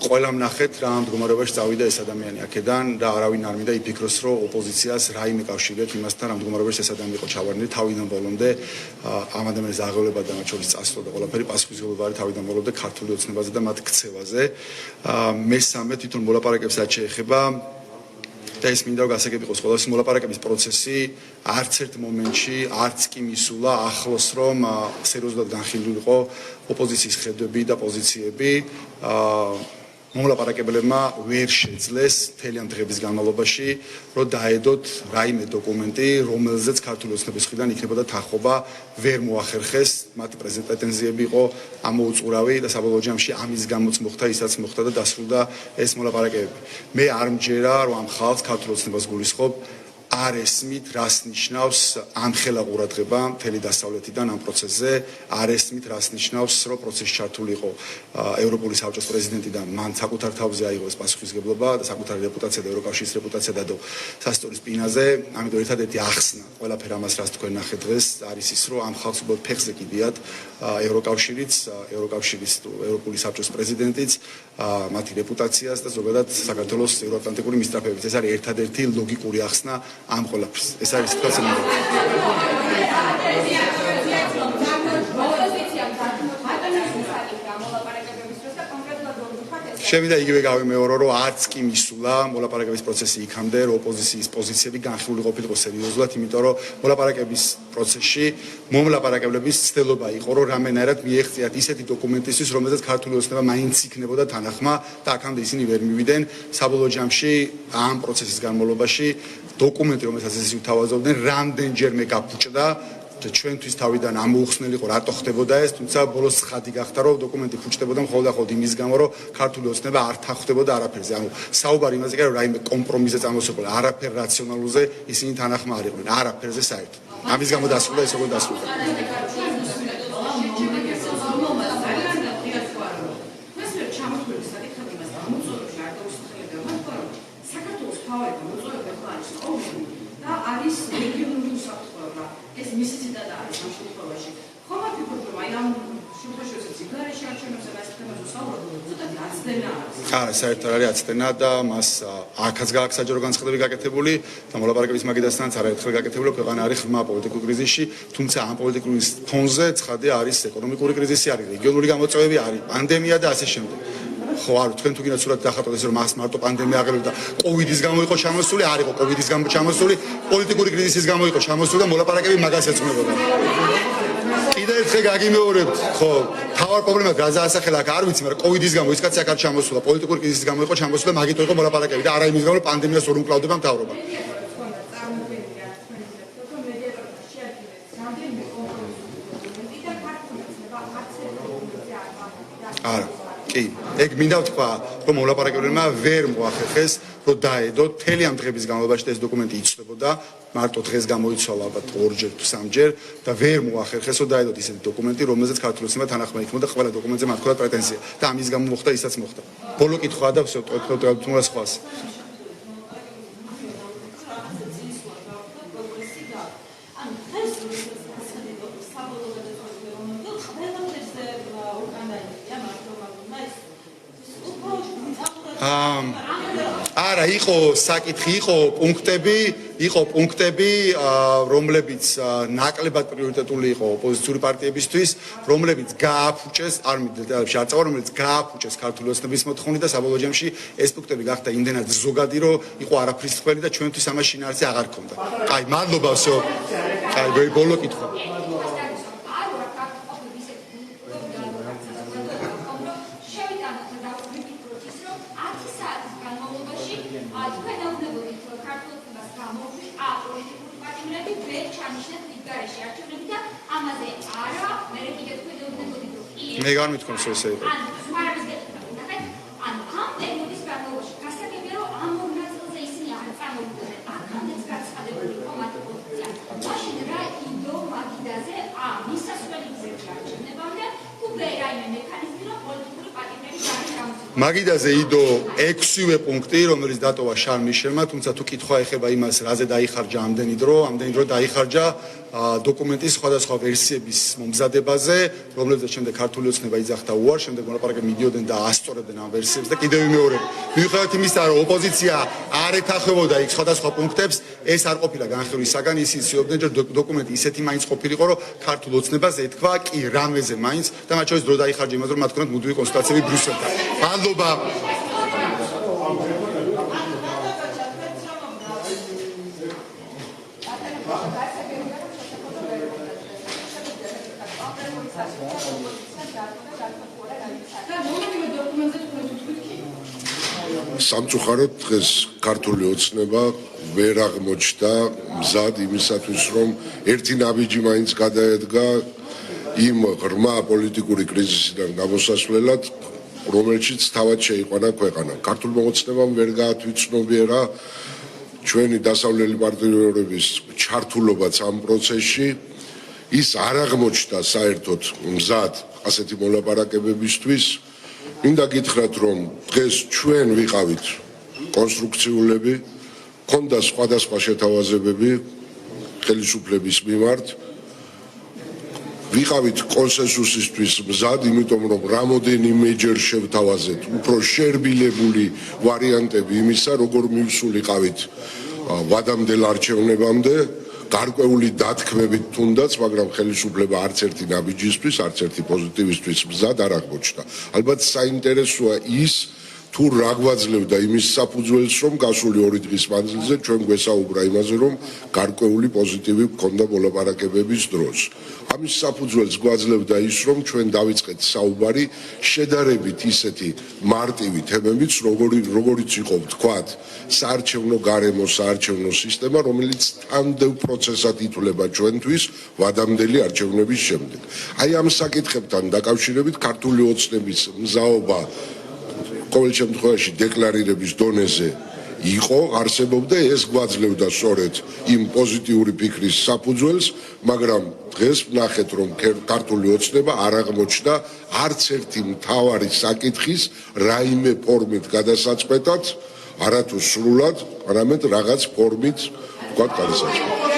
ყველამ ნახეთ რა ამ მდგომარეობაში წავიდა ეს ადამიანი აქედან და არავინ არ მინდა იფიქროს, რომ ოპოზიციას რაიმე კავშირი აქვს იმასთან, რა მდგომარეობაში ეს ადამიანი იყო ჩავარდნილი თავიდან ბოლომდე, ამ ადამიანის აღევლებად და მათ შორის წასვლა და ყველაფერი პასუხისმგებლობა არის თავიდან ბოლომდე ქართული ოცნებაზე და მათ ქცევაზე. მესამე, თვითონ მოლაპარაკებებს რაც შეეხება და ეს მინდა გასაგები იყოს ყველა მოლაპარაკების პროცესი არც ერთ მომენტში არც კი მისულა ახლოს რომ სერიოზულად განხილულიყო ოპოზიციის ხედვები და პოზიციები მომლაპარაკებლებმა ვერ შეძლეს მთელი ამ დღეების განმავლობაში რომ დაედოთ რაიმე დოკუმენტი რომელზეც ქართული ოცნების მხრიდან იქნებოდა თანხმობა ვერ მოახერხეს მათი პრეტენზიები იყო ამოუწყურავი და საბოლოო ჯამში ამის გამოც მოხდა ისაც მოხდა და დასრულდა ეს მოლაპარაკებები მე არ მჯერა რომ ამ ხალხს ქართული ოცნებას გულისხმობ არ ესმით რას ნიშნავს ამხელა ყურადღება მთელი დასავლეთიდან ამ პროცესზე არ ესმით რას ნიშნავს რომ პროცესში ჩართული იყო ევროპული საბჭოს პრეზიდენტი და მან საკუთარ თავზე აიღო ეს პასუხისმგებლობა და საკუთარი რეპუტაცია და ევროკავშირის რეპუტაცია დადო სასტორის პინაზე ამიტომ ერთადერთი ახსნა ყველაფერ ამას რაც თქვენ ნახეთ დღეს არის ის რომ ამ ხალხს უბრალოდ ფეხზე კიდიათ ევროკავშირიც ევროკავშირის ევროპული საბჭოს პრეზიდენტიც მათი რეპუტაციას და ზოგადად საქართველოს ევროატლანტიკური მისწრაფებიც ეს არის ერთადერთი ლოგიკური ახსნა ამ ყველაფერს ეს არის სიტუაცია შევიდა იგივე გავიმეორო რომ არც კი მისულა მოლაპარაკების პროცესი იქამდე რომ ოპოზიციის პოზიციები განხილული ყოფილიყო სერიოზულად იმიტომ რომ მოლაპარაკების პროცესში მომლაპარაკებლების ცდელობა იყო რომ რამენერად მიეღწიათ ისეთი დოკუმენტისთვის რომელზეც ქართული ოცნება მაინც იქნებოდა თანახმა და აქამდე ისინი ვერ მივიდნენ საბოლოო ჯამში ამ პროცესის განმავლობაში დოკუმენტი, რომელსაც ისინი ვთავაზობდნენ, რამდენჯერმე გაფუჭდა ჩვენთვის თავიდან ამოუხსნელი იყო რატო ხდებოდა ეს, თუმცა ბოლოს ცხადი გახდა, რომ დოკუმენტი ფუჭდებოდა მხოლოდ და მხოლოდ იმის გამო, რომ ქართული ოცნება არ თანხმდებოდა არაფერზე. ანუ საუბარი იმაზე კი, რომ რაიმე კომპრომისზე წამოსულა, არაფერ რაციონალურზე ისინი თანახმა არ იყვნენ, არაფერზე საერთოდ. ამის გამო დასრულდა ეს, როგორ დასრულდა. არის რეგიონული უსაფრთხოება. ეს მისი ციტატა არის ამ შემთხვევაში. ხომ არ ფიქრობ, რომ აი ამ შემთხვევაში ციგარეში არჩევნებს და ეს თემაზე საუბრობთ, ცოტა აცდენა არის. არა, საერთოდ არის აცდენა და მას აქაც გააქვს საჯარო განცხადები გაკეთებული და მოლაპარაკების მაგიდასთანაც არაერთხელ გაკეთებული, რომ ქვეყანა არის ღრმა პოლიტიკურ კრიზისში, თუმცა ამ პოლიტიკური ფონზე ცხადია არის ეკონომიკური კრიზისი, არის რეგიონული გამოწვევები, არის პანდემია და ასე შემდეგ. ხო, არ თქვენ თუ გინდათ სურათი დახატოთ ესე რომ მას მარტო პანდემია აღებდა კოვიდის გამო იყო ჩამოსული, არ იყო კოვიდის გამო ჩამოსული, პოლიტიკური კრიზისის გამო იყო ჩამოსული და მოლაპარაკები მაგას ეძღვნებოდა. კიდევ ერთხელ გაგიმეორებთ, ხო, თავარ პრობლემა გაზაასახელა აქ არ ვიცი, მაგრამ კოვიდის გამო ის კაცი აქ არ ჩამოსულა, პოლიტიკური კრიზისის გამო იყო ჩამოსული და მაგით იყო მოლაპარაკები და არა იმის გამო რომ პანდემიას ვერ უმკლავდება მთავრობა. არა კი, ეგ მინდა ვთქვა, რომ მოლაპარაკებლებმა ვერ მოახერხეს, რომ დაედოთ მთელი ამ დღების განმავლობაში ეს დოკუმენტი იცვლებოდა, მარტო დღეს გამოიცვალა ალბათ 2-ჯერ თუ 3-ჯერ და ვერ მოახერხეს, რომ დაედოთ ისეთი დოკუმენტი, რომელზეც ქართული ოცნება თანახმა იქნებოდა ყველა დოკუმენტზე მათ ჰქონდათ პრეტენზია და ამის გამო მოხდა ისაც მოხდა. ბოლო კითხვა და ვსო, თუნდაც სხვას. არა, იყო საკითხი, იყო პუნქტები, რომლებიც ნაკლებად პრიორიტეტული იყო ოპოზიციური პარტიებისთვის, რომლებიც გააფუჭეს, არ მიდეტალებში არ წავალ, რომლებიც გააფუჭეს ქართული ოცნების მოთხოვნით და საბოლოო ჯამში ეს პუნქტები გახდა იმდენად ზოგადი, რომ იყო არაფრის თქვენი და ჩვენთვის ამას შინაარსი აღარ ქონდა. აი, მადლობა всё. აი, ბოლო კითხვა. მე გამითქვამს რომ ესე იყო. მაგიდაზე იდო 6-ვე პუნქტი, რომელიც დატოვა შარლ მიშელმა, თუმცა თუ კითხვა ეხება იმას, რაზე დაიხარჯა ამდენი დრო დაიხარჯა დოკუმენტის სხვადასხვა ვერსიების მომზადებაზე, რომლებზეც შემდეგ ქართული ოცნება იძახდა უარ, შემდეგ მოლაპარაკებები მიდიოდნენ და ასწორებდნენ ამ ვერსიებს და კიდევ ვიმეორებ. მიუხედავად იმისა, რომ ოპოზიცია არ ეთანხმებოდა იქ სხვადასხვა პუნქტებს, ეს არ ყოფილა განხილვის საგანი, ისინი ცდილობდნენ, რომ დოკუმენტი ისეთი მაინც ყოფილიყო, რომ ქართულ ოცნებას ეთქვა კი რამეზე მაინც და მათ შორის დრო დაიხარჯა იმაზე, რომ მათ ქონათ მუდმივი კონსულტაციები ბრიუსელთან. მადლობა. სამწუხაროდ დღეს ქართული ოცნება ვერ აღმოჩნდა მზად იმისათვის, რომ ერთი ნაბიჯი მაინც გადაედგა იმ ღრმა პოლიტიკური კრიზისიდან გამოსასვლელად, რომელშიც თავად შეიყვანა ქვეყანა. ქართულმა ოცნებამ ვერ გაათვითცნობიერა ჩვენი დასავლელი პარტნიორების ჩართულობაც ამ პროცესში. ის არ აღმოჩნდა საერთოდ მზად ასეთი მოლაპარაკებებისთვის. მინდა გითხრათ, რომ დღეს ჩვენ ვიყავით კონსტრუქციულები, ქონდა სხვადასხვა შეთავაზებები ხელისუფლების მიმართ. ვიყავით კონსენსუსისთვის მზად, იმიტომ რომ რამოდენიმეჯერ შევთავაზეთ უფრო შერბილებული ვარიანტები იმისა, როგორ მივსულიყავით ვადამდელ არჩევნებამდე, გარკვეული დათქმებით თუნდაც, მაგრამ ხელისუფლება არც ერთი ნაბიჯისთვის, არც ერთი პოზიტივისთვის მზად არ აღმოჩნდა. ალბათ საინტერესოა ის, თუ რა გვაძლევდა იმის საფუძველს, რომ გასული 2 დღის მანძილზე ჩვენ გვესაუბრა იმაზე, რომ გარკვეული პოზიტივი გქონდა მოლაპარაკებების დროს. ამის საფუძველს გვაძლევდა ის, რომ ჩვენ დავიწყეთ საუბარი შედარებით ისეთი მარტივი თემებით, როგორიც იყო ვთქვათ, საარჩევნო გარემო, საარჩევნო სისტემა, რომელიც ტანდევ პროცესად ითვლება ჩვენთვის ვადამდელი არჩევნების შემდეგ. აი ამ საკითხებთან დაკავშირებით ქართული ოცნების მზაობა ყოველ შემთხვევაში დეკლარირების დონეზე იყო, არსებობდა, ეს გვაძლევდა სწორედ იმ პოზიტიური ფიქრის საფუძველს, მაგრამ დღეს ვნახეთ, რომ ქართული ოცნება არ აღმოჩნდა არც ერთი მთავარი საკითხის რაიმე ფორმით გადასაწყვეტად, არათუ სრულად, არამედ რაღაც ფორმით ვთქვათ გადასაწყვეტად.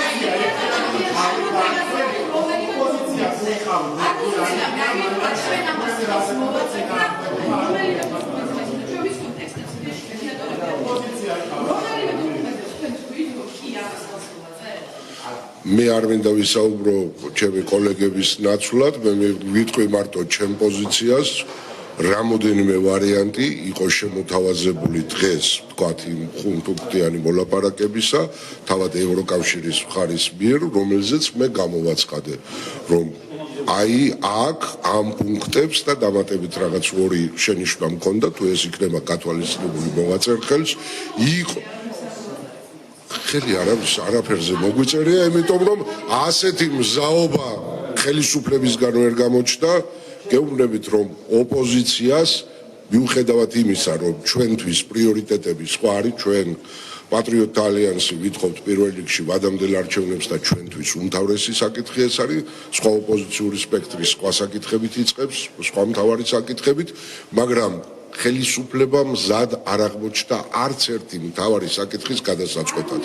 მე არ მინდა ვისაუბრო ჩემი კოლეგების ნაცვლად, მე ვიტყვი მარტო ჩემ პოზიციას, რამოდენიმე ვარიანტი იყო შემოთავაზებული დღეს, ვთქვათ, იმ ხუნტუფრთიანი მოლაპარაკებისა, თავად ევროკავშირის მხარის მიერ, რომელზეც მე გამოვაცხადე, რომ აი აქ ამ პუნქტებს და დამატებით რაღაც 2 შენიშვნა მქონდა, თუ ეს იქნება გათვალისწინებული მოვაწერ ხელს, იყო ხელი არავის არაფერზე მოგვიწერია, იმიტომ რომ ასეთი მზაობა ხელისუფლებისგან ვერ გამოჩნდა, გეუბნებით, რომ ოპოზიციას მიუხედავად იმისა, რომ ჩვენთვის პრიორიტეტები სხვა არის, ჩვენ პატრიოტთა ალიანსი ვითხოვთ პირველ რიგში ვადამდელ არჩევნებს და ჩვენთვის უმთავრესი საკითხი ეს არის, სხვა ოპოზიციური სპექტრი სხვა საკითხებით იწყებს, სხვა მთავარი საკითხებით, მაგრამ ხელისუფლება მზად არ აღმოჩნდა არც ერთი მთავარი საკითხის გადასაწყვეტად.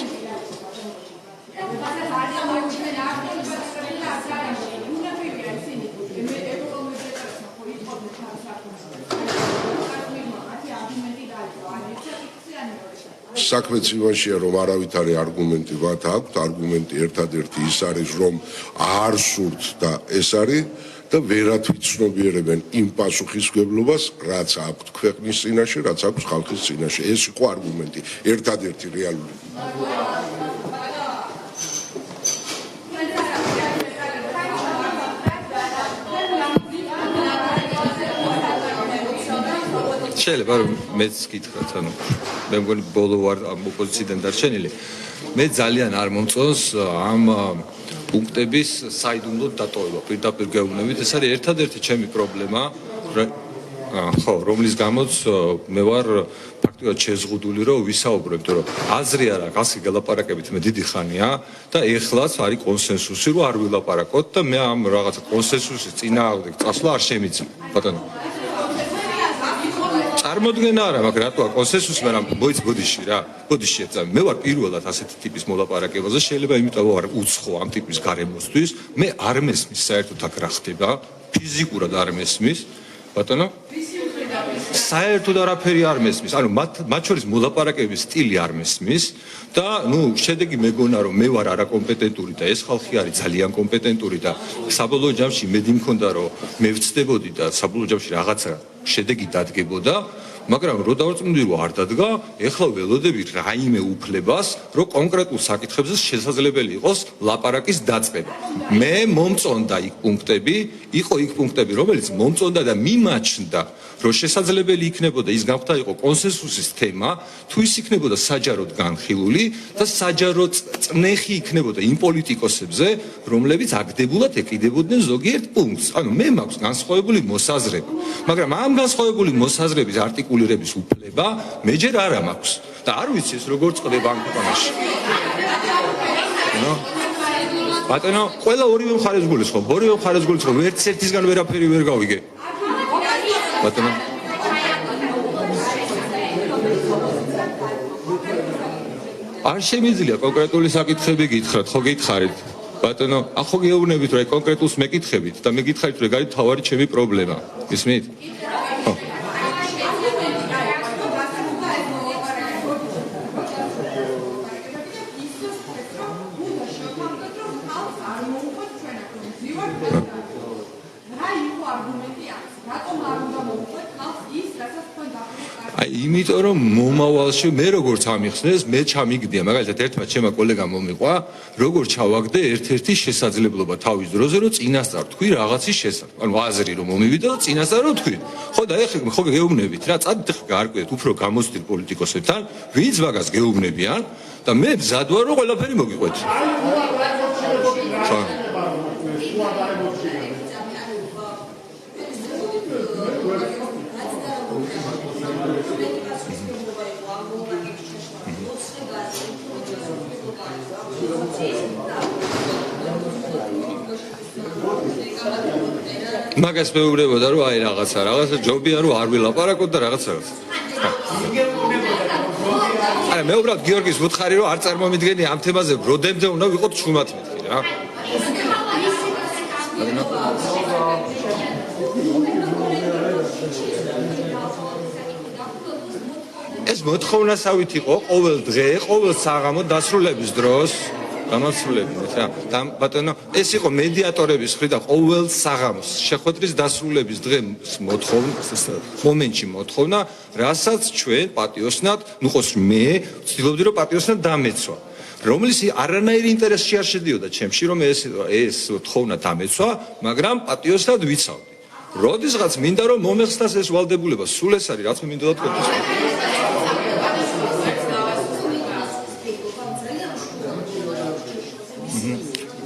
საქმეც იმაშია, რომ არავითარი არგუმენტი მათ აქვთ, არგუმენტი ერთადერთი ის არის, რომ არ სურთ და ეს არის და ვერათ ვიცნობიერებენ იმ პასუხისმგებლობას, რაც აქვთ ქვეყნის წინაშე, რაც აქვს ხალხის წინაშე. ეს იყო არგუმენტი, ერთადერთი რეალური. შეიძლება რომ მეც გითხრათ, ანუ მე მგონი ბოლო ვარ ამ ოპოზიციიდან დარჩენილი. მე ძალიან არ მომწონს ამ პუნქტების საიდუმლო დატოვება. პირდაპირ გეუბნებით, ეს არის ერთადერთი ჩემი პრობლემა, ხო, რომლის გამოც მე ვარ ფაქტობრივად შეზღუდული, რომ ვისაუბრო, იმიტომ რომ აზრი არ აქვს, ასე გელაპარაკებით მე დიდი ხანია და ეხლაც არის კონსენსუსი, რომ არ ვილაპარაკოთ და მე ამ რაღაცა კონსენსუსის წინააღმდეგ წასვლა არ შემიძლია. ბატონო წარმოდგენა არა, მაგრამ რატოა კონსენსუსი, მაგრამ ბოდიში რა, ბოდიში ეცა. მე ვარ პირველად ასეთი ტიპის მოლაპარაკებაზე, შეიძლება იმიტომ ვარ უცხო ამ ტიპის გარემოსთვის, მე არ მესმის საერთოდ აქ რა ხდება, ფიზიკურად არ მესმის, ბატონო? საერთოდ არაფერი არ მესმის, ანუ მათ შორის მოლაპარაკების სტილი არ მესმის და ნუ შედეგი მეგონა რომ მე ვარ არაკომპეტენტური და ეს ხალხი არის ძალიან კომპეტენტური და საბოლოო ჯამში მედი მქონდა რომ მე ვწდებოდი და საბოლოო ჯამში რაღაცა შედეგი დადგებოდა, მაგრამ რო დავარწმუნდი რომ არ დადგა, ეხლა ველოდები რაიმე უფლებას, რომ კონკრეტულ საკითხებზე შესაძლებელი იყოს ლაპარაკის დაწყება. მე მომწონდა იქ პუნქტები, იყო იქ პუნქტები, რომელიც მომწონდა და მიმაჩნდა, რომ შესაძლებელი იქნებოდა ის გამხდა იყო კონსენსუსის თემა, თუ ის იქნებოდა საჯაროდ განხილული და საჯაროდ წნეხი იქნებოდა იმ პოლიტიკოსებზე, რომლებიც აგდებულად ეკიდებოდნენ ზოგიერთ პუნქტს. ანუ მე მაქვს განსხვავებული მოსაზრება, მაგრამ ამ განსხვავებული მოსაზრების არტიკულირების უფლება მე ჯერ არა მაქვს და არ ვიცი ეს როგორ წყდება ამ ქვეყანაში. ბატონო, ყველა ორივე მხარეს გულისხმობ, ორივე მხარეს გულისხმობ, ერთ ერთისგან ვერაფერი ვერ გავიგე. ბატონო არ შემიძლია კონკრეტული საკითხები გითხრათ, ხო გითხარით? ბატონო, ახო გეუბნებით რომ კონკრეტულს მეკითხებით და მე გითხარით რომ გარეთ თავარი ჩემი პრობლემა. ისმით? ხო. იმიტომ რომ მომავალში მე როგორც ამიხსნეს, მე ჩამიგდია, მაგალითად ერთმა ჩემმა კოლეგამ მომიყვა, როგორ ჩავაგდე ერთ-ერთი შესაძლებლობა თავის დროზე, რომ წინასწარ თქვი რაღაცის შესახებ. ანუ აზრი რომ მომივიდა და წინასწარ რომ თქვი. ხო და ეხლა ხო გეუბნებით რა, წადით ხა გაარკვიეთ უფრო გამოცდილ პოლიტიკოსებთან, ვინც მაგას გეუბნებიან და მე მზად ვარ რომ ყველაფერი მოგიყვეთ. ხო. მაგას მეუბნებოდა რომ აი რაღაცა ჯობია რომ არ ვილაპარაკოთ და რაღაცა. არა მე უბრალოდ გიორგის ვუთხარი რომ არ წარმომიდგენი ამ თემაზე ბროდემდე უნდა ვიყოთ შუმად მეთქი რა. ეს მოთხოვნასავით იყო ყოველ დღე, ყოველ საღამო დასრულების დროს გამასრულებინეთ რა. და ბატონო, ეს იყო მედიატორების მხრიდან ყოველ საღამოს შეხვედრის დასრულების დღეს მომენტში მოთხოვნა, რასაც ჩვენ პატიოსნად, ნუ ყოს მე ვცდილობდი რომ პატიოსნად დამეცვა. რომლის არანაირი ინტერესში არ შედიოდა ჩემში რომ ეს თხოვნა დამეცვა, მაგრამ პატიოსნად ვიცავდი. როდესაც მინდა რომ მომეხსნას ეს ვალდებულება, სულ ეს არის რაც მე მინდოდა თქვენ.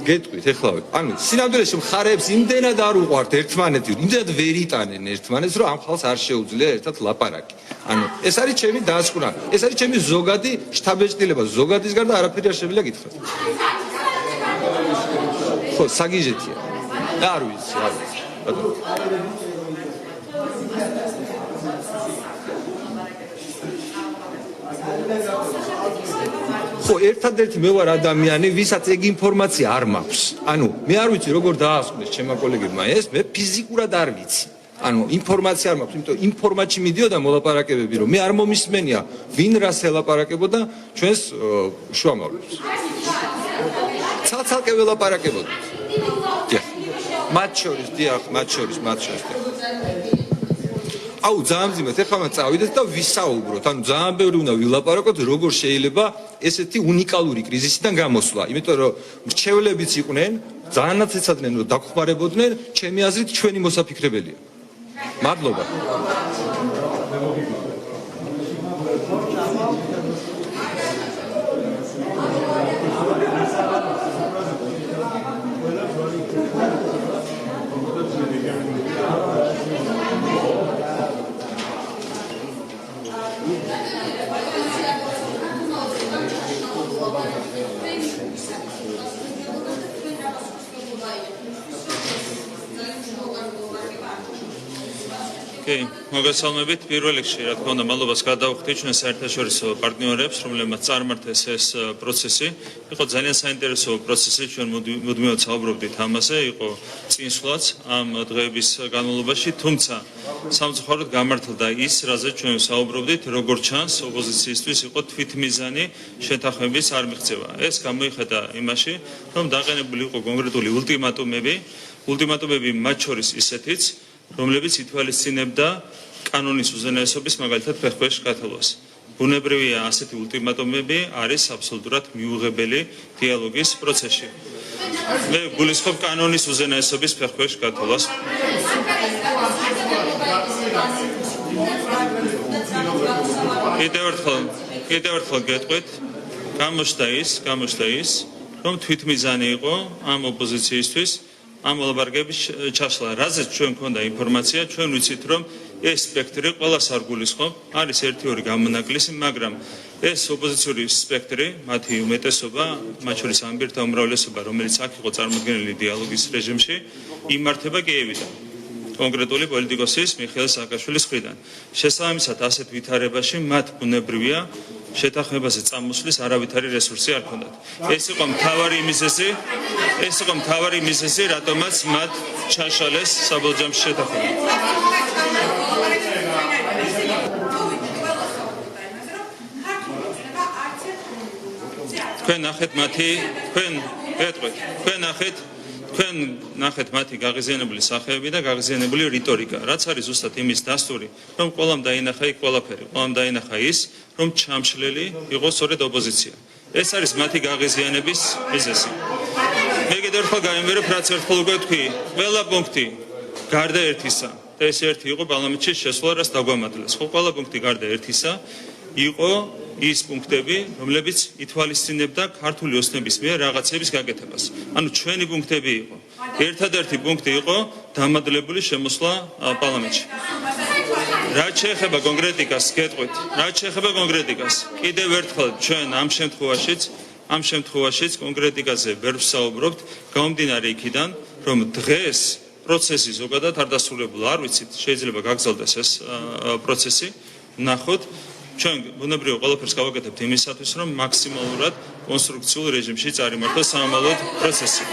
გეტყვით ეხლა ანუ სინამდვილეში მხარეებს იმდენად არ უყვართ ერთმანეთი, იმდენად ვერ იტანენ ერთმანეთს, რომ ამ ხალხს არ შეუძლია ერთად ლაპარაკი. ანუ ეს არის ჩემი დასკვნა, ეს არის ჩემი ზოგადი შთაბეჭდილება, ზოგადის გარდა არაფერი არ შემიძლია გითხრათ. ხო, საგიჟეთია. არ ვიცი, არ ვიცი. ხო, ერთადერთი მე ვარ ადამიანი, ვისაც ეგ ინფორმაცია არ მაქვს. ანუ მე არ ვიცი როგორ დაასკვნეს ჩემმა კოლეგებმა ეს, მე ფიზიკურად არ ვიცი. ანუ ინფორმაცია არ მაქვს, იმიტომ ინფორმაციაში მიდიოდა მოლაპარაკებები, რომ მე არ მომისმენია, ვინ რას ელაპარაკებოდა ჩვენს შუამავლებს. ცალ-ცალკე ველაპარაკებოდით. დიახ. მათ შორის. აუ ძალიან მძიმედ ეხლა წავიდეთ და ვისაუბროთ. ანუ ძალიან ბევრი უნდა ვილაპარაკოთ, როგორ შეიძლება ესეთი უნიკალური კრიზისიდან გამოსვლა. იმიტომ რომ მრჩევლებიც იყვნენ, ძალიანაც ეცადნენ რომ დაგხმარებოდნენ, ჩემი აზრით ჩვენი მოსაფიქრებელია. მადლობა. მოგესალმებით. პირველ რიგში, რა თქმა უნდა, მადლობას გადავხდით ჩვენ საერთაშორისო პარტნიორებს, რომლებმაც წარმართეს ეს პროცესი. იყო ძალიან საინტერესო პროცესი, ჩვენ მუდმივად საუბრობდით ამაზე, იყო წინსვლაც ამ დღეების განმავლობაში, თუმცა სამწუხაროდ გამართლდა ის, რაზეც ჩვენ საუბრობდით, როგორც ჩანს, ოპოზიციისთვის იყო თვითმიზანი შეთანხმების არ მიღწევა. ეს გამოიხედა იმაში, რომ დაყენებული იყო კონკრეტული ულტიმატუმები, მათ შორის ისეთიც, რომლებიც ითვალისწინებდა კანონის უზენაესობის მაგალითად ფეხქვეშ გათვლას. ბუნებრივია ასეთი ულტიმატუმები არის აბსოლუტურად მიუღებელი დიალოგის პროცესში. მე გულისხმობ კანონის უზენაესობის ფეხქვეშ გათვლას. კიდევ ერთხელ გეტყვით, გამოჩნდა ის, რომ თვითმიზანი იყო ამ ოპოზიციისთვის ამ ლაპარაკების ჩასვლა. რაზეც ჩვენ გვქონდა ინფორმაცია, ჩვენ ვიცით, რომ ეს სპექტრი ყველას არ გულისხმობ, არის 1-2 გამონაკლისი, მაგრამ ეს ოპოზიციური სპექტრი, მათი უმეტესობა, მათ შორის ამ პირთა უმრავლესობა, რომელიც აქ იყო წარმოდგენილი დიალოგის რეჟიმში, იმართება კიევიდან. კონკრეტული პოლიტიკოსის მიხეილ სააკაშვილის მხრიდან. შესაბამისად, ასეთ ვითარებაში მათ ბუნებრივია შეთანხმებაზე წამოსვლის არავითარი რესურსი არ ჰქონდათ. ეს იყო მთავარი მიზეზი, რატომაც მათ ჩაშალეს საბოლოო ჯამში შეთანხმება. თქვენ ნახეთ თქვენ ნახეთ მათი გაღიზიანებული სახეები და გაღიზიანებული რიტორიკა, რაც არის ზუსტად იმის დასტური, რომ ყველამ დაინახა იქ ყველაფერი, ყველამ დაინახა ის, რომ ჩამშლელი იყოს სწორედ ოპოზიცია. ეს არის მათი გაღიზიანების მიზეზი. მე კიდევ ერთხელ გაიმეორებ, რაც ერთხელ უკვე თქვი, ყველა პუნქტი გარდა ერთისა და ეს ერთი იყო პარლამენტში შესვლა, რაც დაგვამატლეს. ხო, ყველა პუნქტი გარდა ერთისა იყო ის პუნქტები, რომლებიც ითვალისწინებდა ქართული ოცნების მიერ რაღაცების გაკეთებას. ანუ ჩვენი პუნქტები იყო. ერთადერთი პუნქტი იყო დამადლებული შემოსვლა პარლამენტში. რაც შეეხება კონკრეტიკას, გეტყვით, რაც შეეხება კონკრეტიკას, კიდევ ერთხელ ჩვენ ამ შემთხვევაშიც კონკრეტიკაზე ვერ ვსაუბრობთ, გამომდინარე იქიდან, რომ დღეს პროცესი ზოგადად არ დასრულებულა, არ ვიცით, შეიძლება გაგრძელდეს ეს პროცესი, ნახოთ. ჩვენ ბუნებრივია ყველაფერს გავაკეთებთ იმისათვის, რომ მაქსიმალურად კონსტრუქციულ რეჟიმში წარიმართოს სამომავლოდ პროცესი.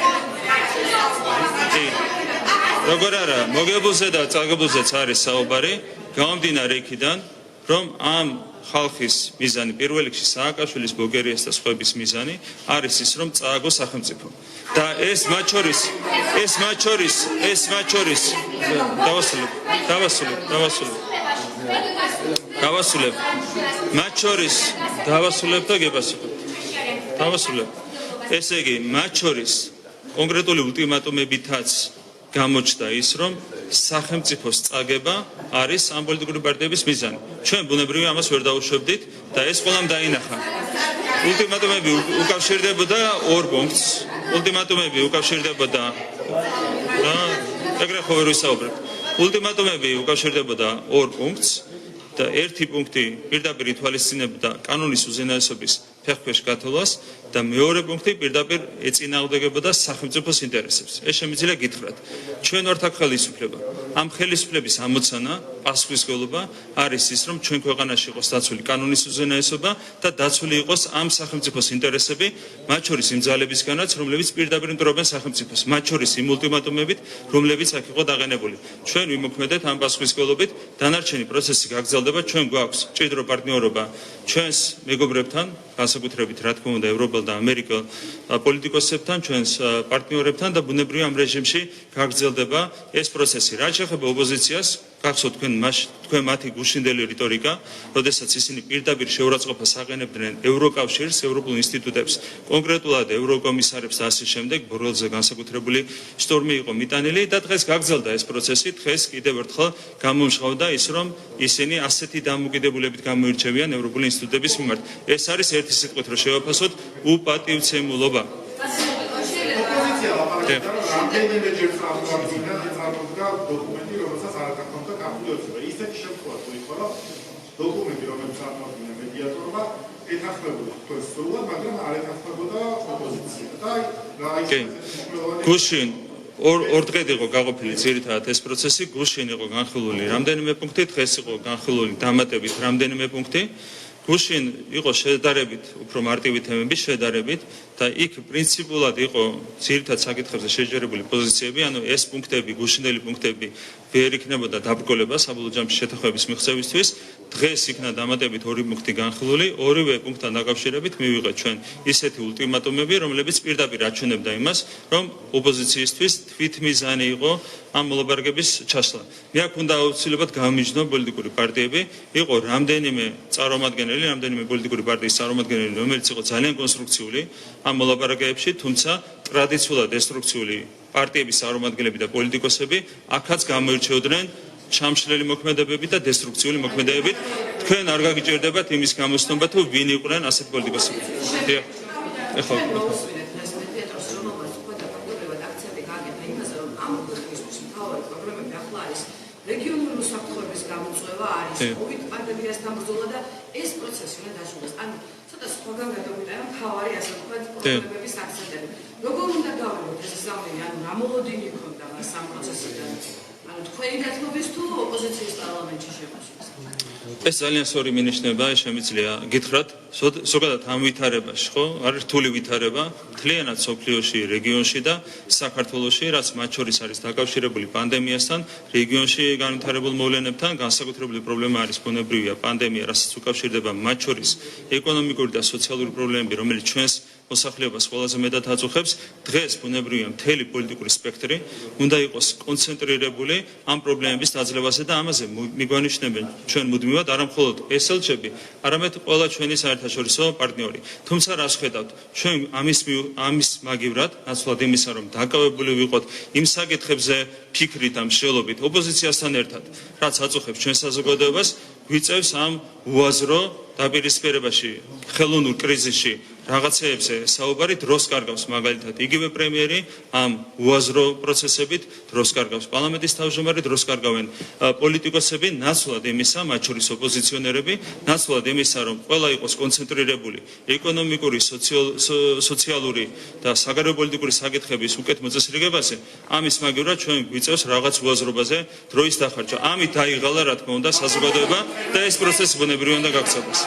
როგორ არა, მოგებულზე და წაგებულზეც არის საუბარი, გამომდინარე იქიდან, რომ ამ ხალხის მიზანი პირველ რიგში სააკაშვილის, ბოგერიას და სხვების მიზანი არის ის, რომ წააგოს სახელმწიფო. და ეს მათ შორის დავასრულებ. მათ შორის დავასრულებ და გეპასუხებთ. დავასრულებ. ესე იგი, მათ შორის კონკრეტული ულტიმატუმებითაც გამოჩნდა ის, რომ სახელმწიფოს წაგება არის ამ პოლიტიკური პარტიების მიზანი. ჩვენ ბუნებრივია ამას ვერ დაუშვებდით და ეს ყველამ დაინახა. ულტიმატუმები უკავშირდებოდა ორ პუნქტს. ულტიმატუმები უკავშირდებოდა ეგრე ხო ვერ ვისაუბრებ. ულტიმატუმები უკავშირდებოდა ორ პუნქტს და ერთი პუნქტი პირდაპირ ითვალისწინებდა კანონის უზენაესობის ფეხქვეშ გათვლას და მეორე პუნქტი პირდაპირ ეწინააღმდეგებოდა სახელმწიფოს ინტერესებს. ეს შემიძლია გითხრათ. ჩვენ ვართ აქ ხელისუფლება. ამ ხელისუფლების ამოცანა, პასუხისმგებლობა არის ის, რომ ჩვენ ქვეყანაში იყოს დაცული კანონის უზენაესობა და დაცული იყოს ამ სახელმწიფოს ინტერესები, მათ შორის იმ ძალებისგანაც, რომლებიც პირდაპირ მტრობენ სახელმწიფოს, მათ შორის იმ ულტიმატუმებით, რომლებიც აქ იყო დაყენებული. ჩვენ ვიმოქმედეთ ამ პასუხისმგებლობით, დანარჩენი პროცესი გაგრძელდება, ჩვენ გვაქვს მჭიდრო პარტნიორობა ჩვენს მეგობრებთან, განსაკუთრებით რა თქმა უნდა ევროპელ და ამერიკელ პოლიტიკოსებთან, ჩვენს პარტნიორებთან და ბუნებრივია ამ რეჟიმში გაგრძელდება ეს პროცესი. რაც შეეხება ოპოზიციას, გახსოვთ თქვენ მათი გუშინდელი რიტორიკა, როდესაც ისინი პირდაპირ შეურაცხყოფას აყენებდნენ ევროკავშირს, ევროპულ ინსტიტუტებს, კონკრეტულად ევროკომისარებს და ასე შემდეგ, ბორელზე განსაკუთრებული შტორმი იყო მიტანილი და დღეს გაგრძელდა ეს პროცესი. დღეს კიდევ ერთხელ გამომჟღავდა ის, რომ ისინი ასეთი დამოკიდებულებით გამოირჩევიან ევროპული ინსტიტუტების მიმართ. ეს არის ერთი სიტყვით რომ შევაფასოთ უპატივცემულობა. დოკუმენტი, რომელსაც არ აკეთებდა ქართული ოცნება. ისეთი შემთხვევა თუ იყო, რომ დოკუმენტი, რომელიც წარმოადგენდა მედიატორობა, ეთანხმებოდა თქვენს სრულად, მაგრამ არ ეთანხმებოდა ოპოზიცია. და გუშინ ორ დღედ იყო გაყოფილი ძირითადად ეს პროცესი, გუშინ იყო განხილული რამდენიმე პუნქტი, დღეს იყო განხილული დამატებით რამდენიმე პუნქტი. გუშინ იყო შედარებით უფრო მარტივი თემები შედარებით და იქ პრინციპულად იყო ძირითად საკითხებზე შეჯერებული პოზიციები, ანუ ეს პუნქტები, გუშინდელი პუნქტები ვერ იქნებოდა დაბრკოლება საბოლოო ჯამში შეთანხმების მიღწევისთვის. დღეს იქნა დამატებით ორი პუნქტი განხილული, ორივე პუნქტთან დაკავშირებით მივიღეთ ჩვენ ისეთი ულტიმატუმები, რომლებიც პირდაპირ აჩვენებდა იმას, რომ ოპოზიციისთვის თვითმიზანი იყო ამ მოლაპარაკების ჩასვლა. მე აქ უნდა აუცილებლად გამიჯნო პოლიტიკური პარტიები, იყო რამდენიმე წარმომადგენელი, რამდენიმე პოლიტიკური პარტიის წარმომადგენელი, რომელიც იყო ძალიან კონსტრუქციული ამ მოლაპარაკებებში, თუმცა ტრადიციულად დესტრუქციული პარტიების წარმომადგენლები და პოლიტიკოსები აქაც გამოირჩეოდნენ ჩამშლელი მოქმედებები და დესტრუქციული მოქმედებებით. თქვენ არ გაგიჭირდებათ იმის გამოსცნობა, თუ ვინ იყვნენ ასეთი პოლიტიკოსები. ეხლა რეგიონული საფრთხეების გამოწვევა არის COVID პანდემიასთან ბრძოლა და ეს პროცესი უნდა დაასრულოს. ანუ ცოტა სხვაგან გადავიდე, მთავარი ასე ვთქვათ, პრობლემების აქცენტები. როგორ უნდა გავიგოთ ეს ზამენი, ანუ რა მოლოდინი ქონდა მას ამ პროცესიდან? ანუ თქვენი დათმობის თუ ოპოზიციის პარლამენტში შემოსვლის? ეს ძალიან სწორი მინიშნება, შემიძლია გითხრათ, ზოგადად ამ ვითარებაში, ხო? არის რთული ვითარება, მთლიანად სოფლიოში, რეგიონში და საქართველოში, რაც მათ შორის არის დაკავშირებული პანდემიასთან, რეგიონში განვითარებულ მოვლენებთან, განსაკუთრებული პრობლემა არის ბუნებრივია პანდემია, რასაც უკავშირდება მათ შორის ეკონომიკური და სოციალური პრობლემები, რომელიც ჩვენს მოსახლეობას ყველაზე მეტად აწუხებს. დღეს ბუნებრივია მთელი პოლიტიკური სპექტრი უნდა იყოს კონცენტრირებული ამ პრობლემების დაძლევაზე და ამაზე მიგვანიშნებენ ჩვენ მუდმივად არა მხოლოდ ესელჩები, არამედ ყველა ჩვენი საერთაშორისო პარტნიორი. თუმცა რას ხედავთ, ჩვენ ამის მაგივრად, ნაცვლად იმისა, რომ დაკავებული ვიყოთ იმ საკითხებზე ფიქრით და მსჯელობით ოპოზიციასთან ერთად, რაც აწუხებს ჩვენ საზოგადოებას, გვიწევს ამ უაზრო დაპირისპირებაში, ხელოვნურ კრიზისში რაღაცეებზე საუბარი დროს კარგავს მაგალითად იგივე პრემიერი ამ უაზრო პროცესებით დროს კარგავს პარლამენტის თავმჯდომარე დროს კარგავენ პოლიტიკოსები ნაცვლად იმისა მათ შორის ოპოზიციონერები ნაცვლად იმისა რომ ყველა იყოს კონცენტრირებული ეკონომიკური სოციალური და საგარეო პოლიტიკური საკითხების უკეთ მოწესრიგებაზე ამის მაგივრად ჩვენ გვიწევს რაღაც უაზრობაზე დროის დახარჯვა ამით დაიღალა რა თქმა უნდა საზოგადოება და ეს პროცესი ბუნებრივი უნდა გაგრძელდეს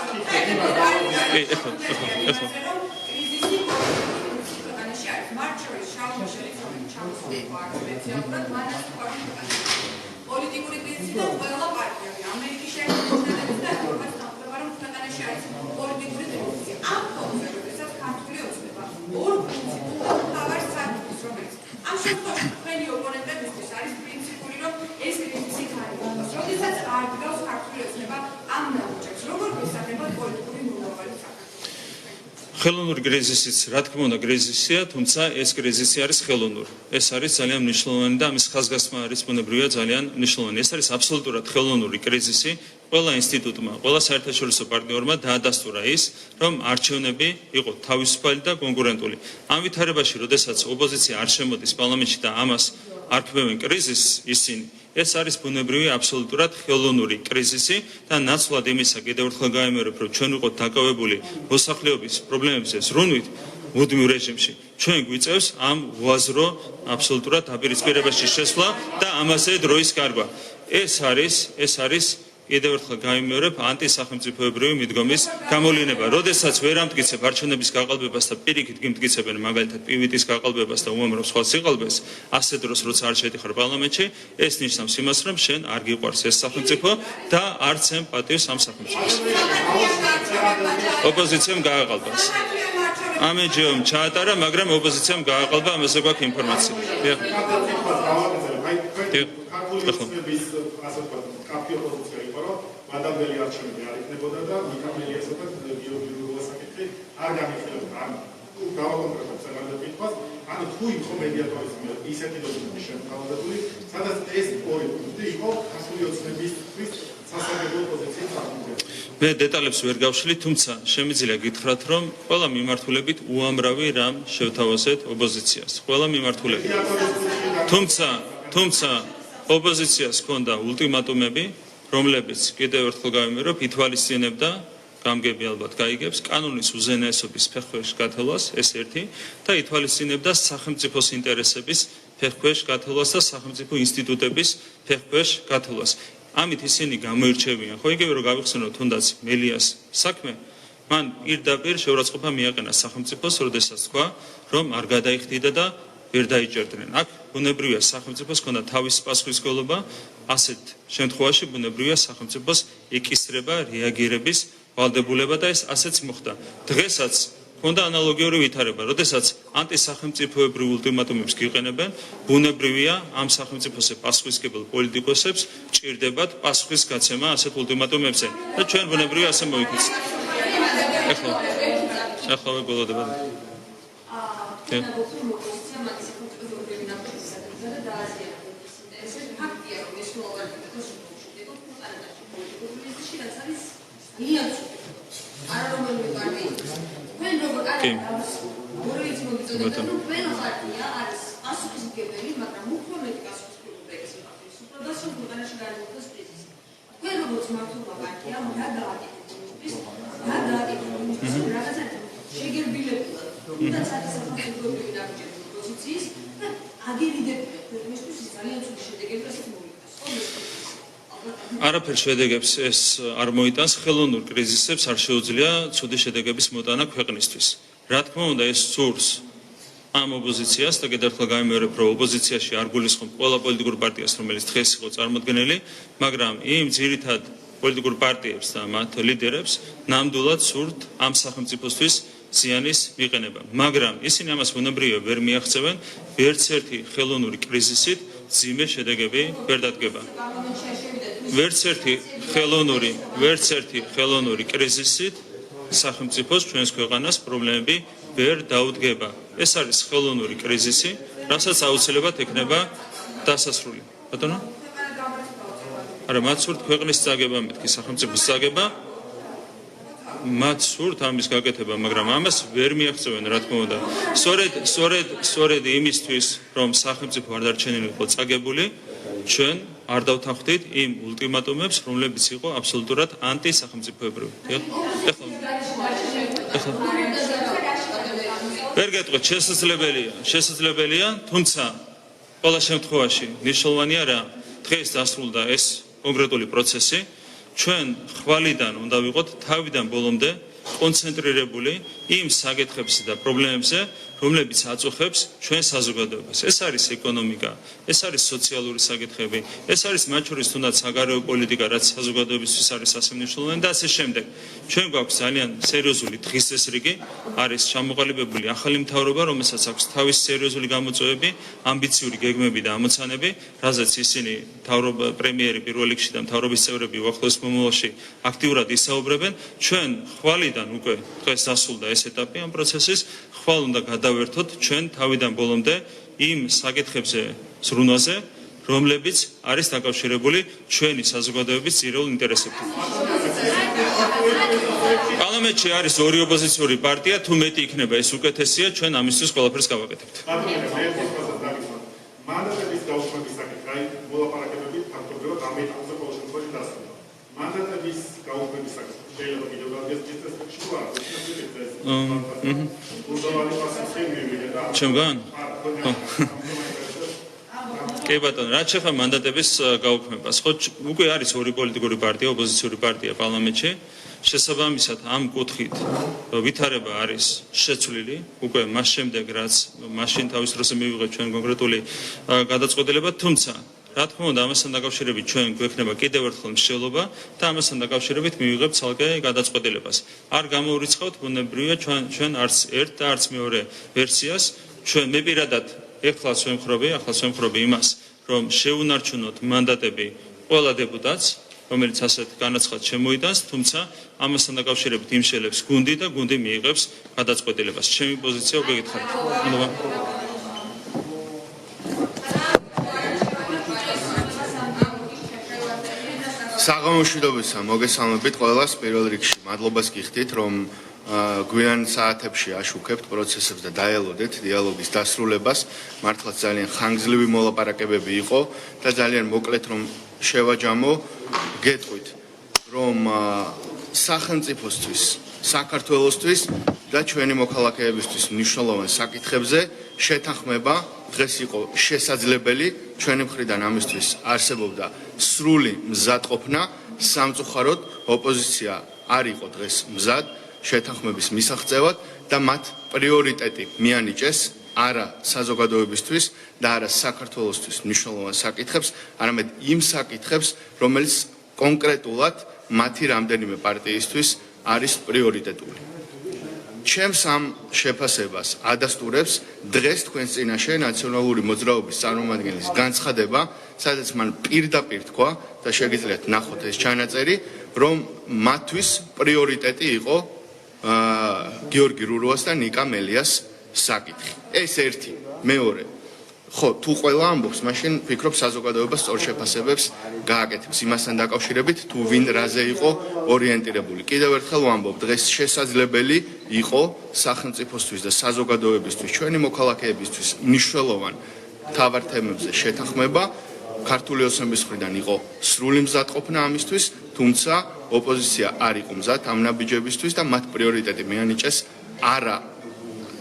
პოლიტიკური კრიზისი და ყველა პარტიები ამერიკის შეერთებული შტატები და ევროპის თანხმდება რომ ქვეყანაში არის პოლიტიკური კრიზისი. ამ ფონზე როდესაც ქართული ოცნება ორ პრინციპულ მთავარ საკითხს რომელიც ამ შემთხვევაში თქვენი ოპონენტებისთვის არის პრინციპული რომ ეს კრიზისი გაიგოს. როდესაც არ დგავს ქართული ოცნება ამ ნაბიჯებს როგორ გვისახება პოლიტიკური მომავალი საქართველოს. ხელოვნური კრიზისიც, რა თქმა უნდა, კრიზისია, თუმცა ეს კრიზისი არის ხელოვნური. ეს არის ძალიან მნიშვნელოვანი და ამის ხაზგასმა არის ბუნებრივია ძალიან მნიშვნელოვანი. ეს არის აბსოლუტურად ხელოვნური კრიზისი. ყველა ინსტიტუტმა, ყველა საერთაშორისო პარტნიორმა დაადასტურა ის, რომ არჩევნები იყო თავისუფალი და კონკურენტული. ამ ვითარებაში, როდესაც ოპოზიცია არ შემოდის პარლამენტში და ამას არქმევენ კრიზისს ისინი ეს არის ბუნებრივი აბსოლუტურად ხელოვნური კრიზისი და ნაცვლად იმისა კიდევ ერთხელ გაიმეორებ რომ ჩვენ ვიყოთ დაკავებული მოსახლეობის პრობლემებზე ზრუნვით მუდმივ რეჟიმში ჩვენ გვიწევს ამ უაზრო აბსოლუტურად დაპირისპირებაში შესვლა და ამაზე დროის გარბა ეს არის კიდევ ერთხელ გაიმეორებ ანტისახელმწიფოებრივი მიდგომის გამოლიანება. როდესაც ვერ ამტკიცებ არჩევნების გაყალბებას და პირიქით გიმტკიცებენ მაგალითად პივიტის გაყალბებას და უამრავ სხვა სიყალბეს, ასე დროს როცა არ შედიხარ პარლამენტში, ეს ნიშნავს იმას, რომ შენ არ გიყვარს ეს სახელმწიფო და არც ემ პატივს ამ სახელმწიფოს. ოპოზიციამ გააყალბას. ამეჯომ ჩაატარა, მაგრამ ოპოზიციამ გააყალბა, ამაზე გვაქვს ინფორმაცია. მადამდელი არჩევნები არ იქნებოდა და მიკამელი ასე ვთქვათ ბიოლოგიური საკითხი არ გამიხილებოდა. ანუ გავაკონკრეტებ საგანდა კითხვას, ანუ თუ იყო მედიატორის მიერ ისეთი დოკუმენტი შემოთავაზებული, სადაც ეს ორი პუნქტი იყო ქართული ოცნებისთვის სასარგებლო პოზიციის წარმოქმნა. მე დეტალებს ვერ გავშლი, თუმცა შემიძლია გითხრათ, რომ ყველა მიმართულებით უამრავი რამ შევთავაზეთ ოპოზიციას. ყველა მიმართულებით. თუმცა ოპოზიციას ჰქონდა ულტიმატუმები რომლებიც კიდევ ერთხელ გავიმეორებ ითვალისწინებდა გამგები ალბათ გაიგებს კანონის უზენაესობის ფეხქვეშ გათელვას ეს ერთი და ითვალისწინებდა სახელმწიფოს ინტერესების ფეხქვეშ გათელვას და სახელმწიფო ინსტიტუტების ფეხქვეშ გათელვას ამით ისინი გამოირჩევიან ხო იგივე რომ გავიხსენოთ თუნდაც მელიას საქმე მან პირდაპირ შეურაცხყოფა მიაყენა სახელმწიფოს როდესაც თქვა რომ არ გადაიხდიდა და ვერ დაიჭერდნენ. აქ ბუნებრივია სახელმწიფოს ჰქონდა თავის პასუხისმგებლობა, ასეთ შემთხვევაში ბუნებრივია სახელმწიფოს ეკისრება, რეაგირების ვალდებულება და ეს ასეც მოხდა. დღესაც ჰქონდა ანალოგიური ვითარება, როდესაც ანტისახელმწიფოებრივ ულტიმატუმებს გიყენებენ, ბუნებრივია ამ სახელმწიფოზე პასუხისმგებელ პოლიტიკოსებს ჭირდებათ პასუხის გაცემა ასეთ ულტიმატუმებზე და ჩვენ ბუნებრივია ასე მოვიქცეთ. ახლა ვეგულოდება. არაფერ შედეგებს ეს არ მოიტანს ხელოვნურ კრიზისებს არ შეუძლია ცუდი შედეგების მოტანა ქვეყნისთვის. რა თქმა უნდა ეს სურს ამ ოპოზიციას და კიდევ ერთხელ გამიმეორებ რომ ოპოზიციაში არ გულისხმობ ყველა პოლიტიკურ პარტიას რომელიც დღეს იყო წარმოდგენილი, მაგრამ იმ ძირითად პოლიტიკურ პარტიებს და მათ ლიდერებს ნამდვილად სურთ ამ სახელმწიფოსთვის ზიანის მიყენება. მაგრამ ისინი ამას ბუნებრივია ვერ მიაღწევენ, ვერც ერთი ხელოვნური კრიზისით ძიმე შედეგები ვერ დადგება. ვერც ერთი ხელოვნური კრიზისით სახელმწიფოს ჩვენს ქვეყანას პრობლემები ვერ დაუდგება. ეს არის ხელოვნური კრიზისი, რასაც აუცილებლად ექნება დასასრული. ბატონო? არა, მათ სურთ ქვეყნის წაგება, მეთქი სახელმწიფოს წაგება. მათ სურთ ამის გაკეთება, მაგრამ ამას ვერ მიაღწევენ, რა თქმა უნდა. სწორედ იმისთვის, რომ სახელმწიფო არ დარჩენილიყო წაგებული, ჩვენ არ დავთანხმდით იმ ულტიმატუმებს, რომლებიც იყო აბსოლუტურად ანტისახელმწიფოებრივი. ვერ გეტყვით, შესაძლებელია, თუმცა ყველა შემთხვევაში მნიშვნელოვანია რა, დღეს დასრულდა ეს კონკრეტული პროცესი, ჩვენ ხვალიდან უნდა ვიყოთ თავიდან ბოლომდე კონცენტრირებული იმ საკითხებზე და პრობლემებზე, რომლებიც აწუხებს ჩვენ საზოგადოებას. ეს არის ეკონომიკა, ეს არის სოციალური საკითხები, ეს არის მათ შორის თუნდაც საგარეო პოლიტიკა, რაც საზოგადოებისთვის არის ასე მნიშვნელოვანი და ასე შემდეგ. ჩვენ გვაქვს ძალიან სერიოზული დღის წესრიგი, არის ჩამოყალიბებული ახალი მთავრობა, რომელსაც აქვს თავის სერიოზული გამოწვევები, ამბიციური გეგმები და ამოცანები, რაზეც ისინი პრემიერი პირველ რიგში და მთავრობის წევრები უახლოეს მომავალში აქტიურად ისაუბრებენ. ჩვენ ხვალიდან უკვე დღეს დასრულდა ეს ეტაპი ამ პროცესის, ხვალ უნდა გადავერთოთ ჩვენ თავიდან ბოლომდე იმ საკითხებზე ზრუნვაზე, რომლებიც არის დაკავშირებული ჩვენი საზოგადოების ძირეულ ინტერესებთან. პარლამენტში არის ორი ოპოზიციური პარტია, თუ მეტი იქნება ეს უკეთესია, ჩვენ ამისთვის ყველაფერს გავაკეთებთ. მანდატების გაუქმების საკითხი, მოლაპარაკებები ფაქტობრივად ამ ეტაპზე ყოველ შემთხვევაში დასრულდა. მანდატების გაუქმების საკითხი შეიძლება კიდევ გადაგესწრებს შუა. ჩემგან? კი ბატონო, რაც შეეხება მანდატების გაუქმებას, ხო უკვე არის ორი პოლიტიკური პარტია, ოპოზიციური პარტია პარლამენტში. შესაბამისად ამ კუთხით ვითარება არის შეცვლილი, უკვე მას შემდეგ რაც მაშინ თავის დროზე მივიღეთ ჩვენ კონკრეტული გადაწყვეტილება, თუმცა რა თქმა უნდა ამასთან დაკავშირებით ჩვენ გვექნება კიდევ ერთხელ მსჯელობა და ამასთან დაკავშირებით მივიღებთ ცალკე გადაწყვეტილებას. არ გამოურიცხავთ ბუნებრივია ჩვენ არც ერთ და არც მეორე ვერსიას, ჩვენ მე პირადად ახლაც ვემხრობი იმას, რომ შეუნარჩუნოთ მანდატები ყველა დეპუტატს, რომელიც ასეთ განაცხადს შემოიტანს, თუმცა ამასთან დაკავშირებით იმშელებს გუნდი და გუნდი მიიღებს გადაწყვეტილებას. ჩემი პოზიცია უკვე გითხარით. საღამოშვიდობისა მოგესალმებით ყველას პირველ რიგში. მადლობას გიხდით, რომ გვიან საათებში აშუქებთ პროცესებს და დაელოდეთ დიალოგის დასრულებას. მართლაც ძალიან ხანგრძლივი მოლაპარაკებები იყო და ძალიან მოკლედ რომ შევაჯამო, გეტყვით, რომ სახელმწიფოსთვის, საქართველოსთვის და ჩვენი მოქალაქეებისთვის მნიშვნელოვან საკითხებზე შეთანხმება დღეს იყო შესაძლებელი, ჩვენი მხრიდან ამისთვის არსებობდა სრული მზადყოფნა, სამწუხაროდ ოპოზიცია არ იყო დღეს მზად შეთანხმების მისაღწევად და მათ პრიორიტეტი მიანიჭეს არა საზოგადოებისთვის და არა საქართველოსთვის მნიშვნელოვან საკითხებს, არამედ იმ საკითხებს, რომელიც კონკრეტულად მათი რამდენიმე პარტიისთვის არის პრიორიტეტული. ჩემს ამ შეფასებას ადასტურებს დღეს თქვენს წინაშე ნაციონალური მოძრაობის წარმომადგენლის განცხადება, სადაც მან პირდაპირ თქვა და შეგიძლიათ ნახოთ ეს ჩანაწერი, რომ მათთვის პრიორიტეტი იყო გიორგი რურუას და ნიკა მელიას საკითხი. ეს ერთი, მეორე. ხო, თუ ყველა ამბობს, მაშინ ვფიქრობ საზოგადოება სწორ შეფასებებს გააკეთებს იმასთან დაკავშირებით, თუ ვინ რაზე იყო ორიენტირებული. კიდევ ერთხელ ვამბობ, დღეს შესაძლებელი იყო სახელმწიფოსთვის და საზოგადოებისთვის, ჩვენი მოქალაქეებისთვის მნიშვნელოვან მთავარ თემებზე შეთანხმება. ქართული ოცნების მხრიდან იყო სრული მზადყოფნა ამისთვის, თუმცა ოპოზიცია არ იყო მზად ამ ნაბიჯებისთვის და მათ პრიორიტეტი მიანიჭეს არა